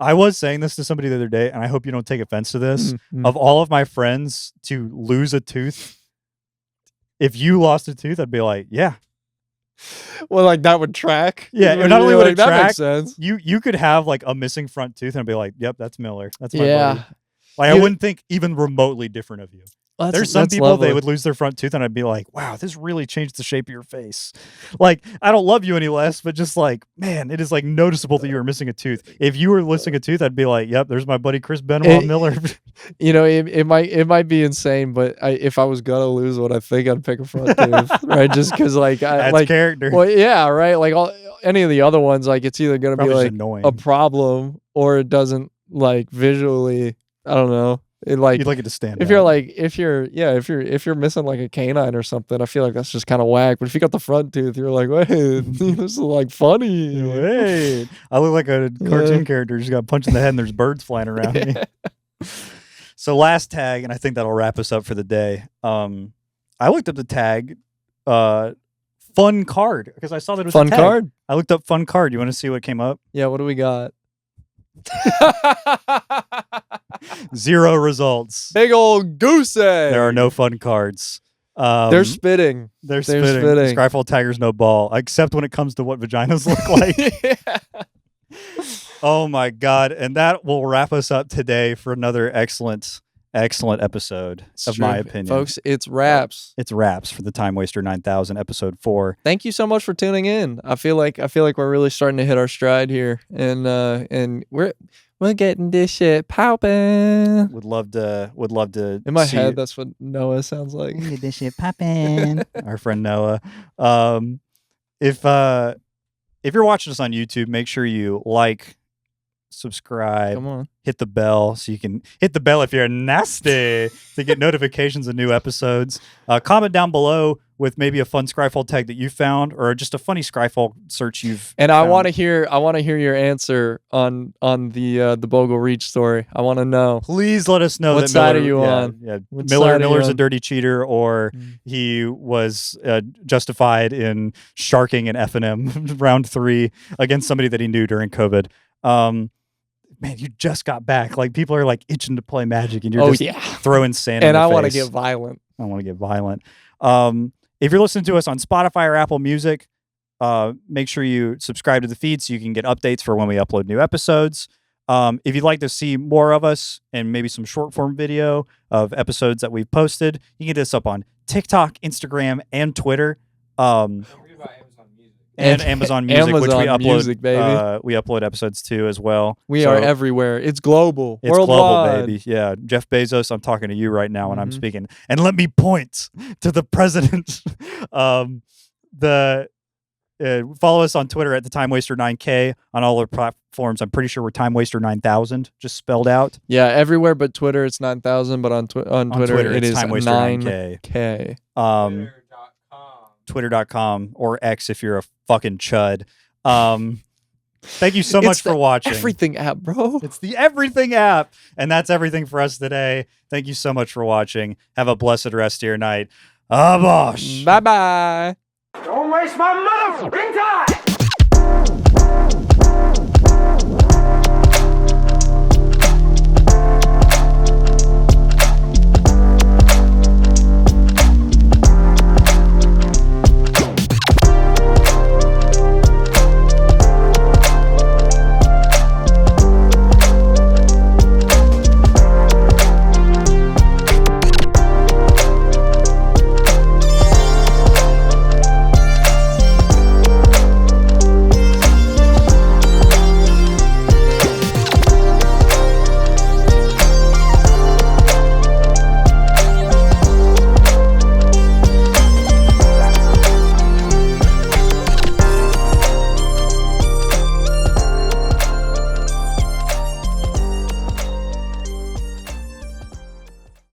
I was saying this to somebody the other day, and I hope you don't take offense to this. Of all of my friends to lose a tooth, if you lost a tooth, I'd be like, yeah. Well, like that would track. Yeah, not only would it that track, makes sense. You could have like a missing front tooth and I'd be like, yep, that's Miller. That's my buddy. Like, I You- wouldn't think even remotely different of you. Well, There's some that's people, lovely. they would lose their front tooth and I'd be like, wow, this really changed the shape of your face. Like, I don't love you any less, but just like, man, it is like noticeable that you were missing a tooth. If you were missing a tooth, I'd be like, yep, there's my buddy Chris Benoit Miller. You know, it might be insane, but if I was gonna lose one, I think I'd pick a front tooth, right? Just because like That's like character. Well, yeah, right. Like any of the other ones, like it's either gonna Probably be just like annoying. a problem or it doesn't like visually. I don't know. It like You'd like it to stand if out. you're like if you're missing like a canine or something, I feel like that's just kind of whack. But if you got the front tooth, you're like, wait, this is like funny. Wait, I look like a cartoon character. Just got punched in the head and there's birds flying around me. So last tag, and I think that'll wrap us up for the day. I looked up the tag fun card because I saw that it was Fun a tag. card? I looked up fun card. You want to see what came up? Yeah, what do we got? 0 results. Big old goose egg. There are no fun cards. They're spitting. They're spitting. Scryfall Tagger's no ball, except when it comes to what vaginas look like. Yeah. Oh my God. And that will wrap us up today for another excellent episode, of my opinion. Folks, it's wraps. It's wraps for the Timewaster 9000, episode 4. Thank you so much for tuning in. I feel like we're really starting to hit our stride here, and we're getting this shit popping. Would love to. In my see head, that's what Noah sounds like. Get this shit popping. Our friend Noah. If you're watching us on YouTube, make sure you like, subscribe, Come on. hit the bell so you can hit the bell if you're nasty to get notifications of new episodes. Comment down below with maybe a fun Scryfall tag that you found or just a funny Scryfall search you've And found. I want to hear your answer on the Bogle Reach story. I want to know. Please let us know What that side Miller, are you on? Yeah, Which side are you Miller's a on? dirty cheater, or he was justified in sharking an F&M round 3 against somebody that he knew during COVID. Man, you just got back. Like, people are like itching to play Magic, and you're just throwing sand. And in I want to get violent. I want to get violent. If you're listening to us on Spotify or Apple Music, make sure you subscribe to the feed so you can get updates for when we upload new episodes. If you'd like to see more of us and maybe some short form video of episodes that we've posted, you can get us up on TikTok, Instagram, and Twitter. And Amazon Music, which we Amazon upload. Music, baby. We upload episodes too as well. We So are everywhere. It's global. It's worldwide. global, baby. Yeah, Jeff Bezos. I'm talking to you right now when I'm speaking, and let me point to the president. Follow us on Twitter at the Timewaster 9K on all our platforms. I'm pretty sure we're Timewaster 9000, just spelled out. Yeah, everywhere but Twitter it's 9,000, but on Twitter it it's is Timewaster 9K. Twitter.com or X if you're a fucking chud. Thank you so much for watching. Everything app, bro. It's the Everything app. And that's everything for us today. Thank you so much for watching. Have a blessed rest of your night. Abosh. Bye-bye. Don't waste my motherfucking time!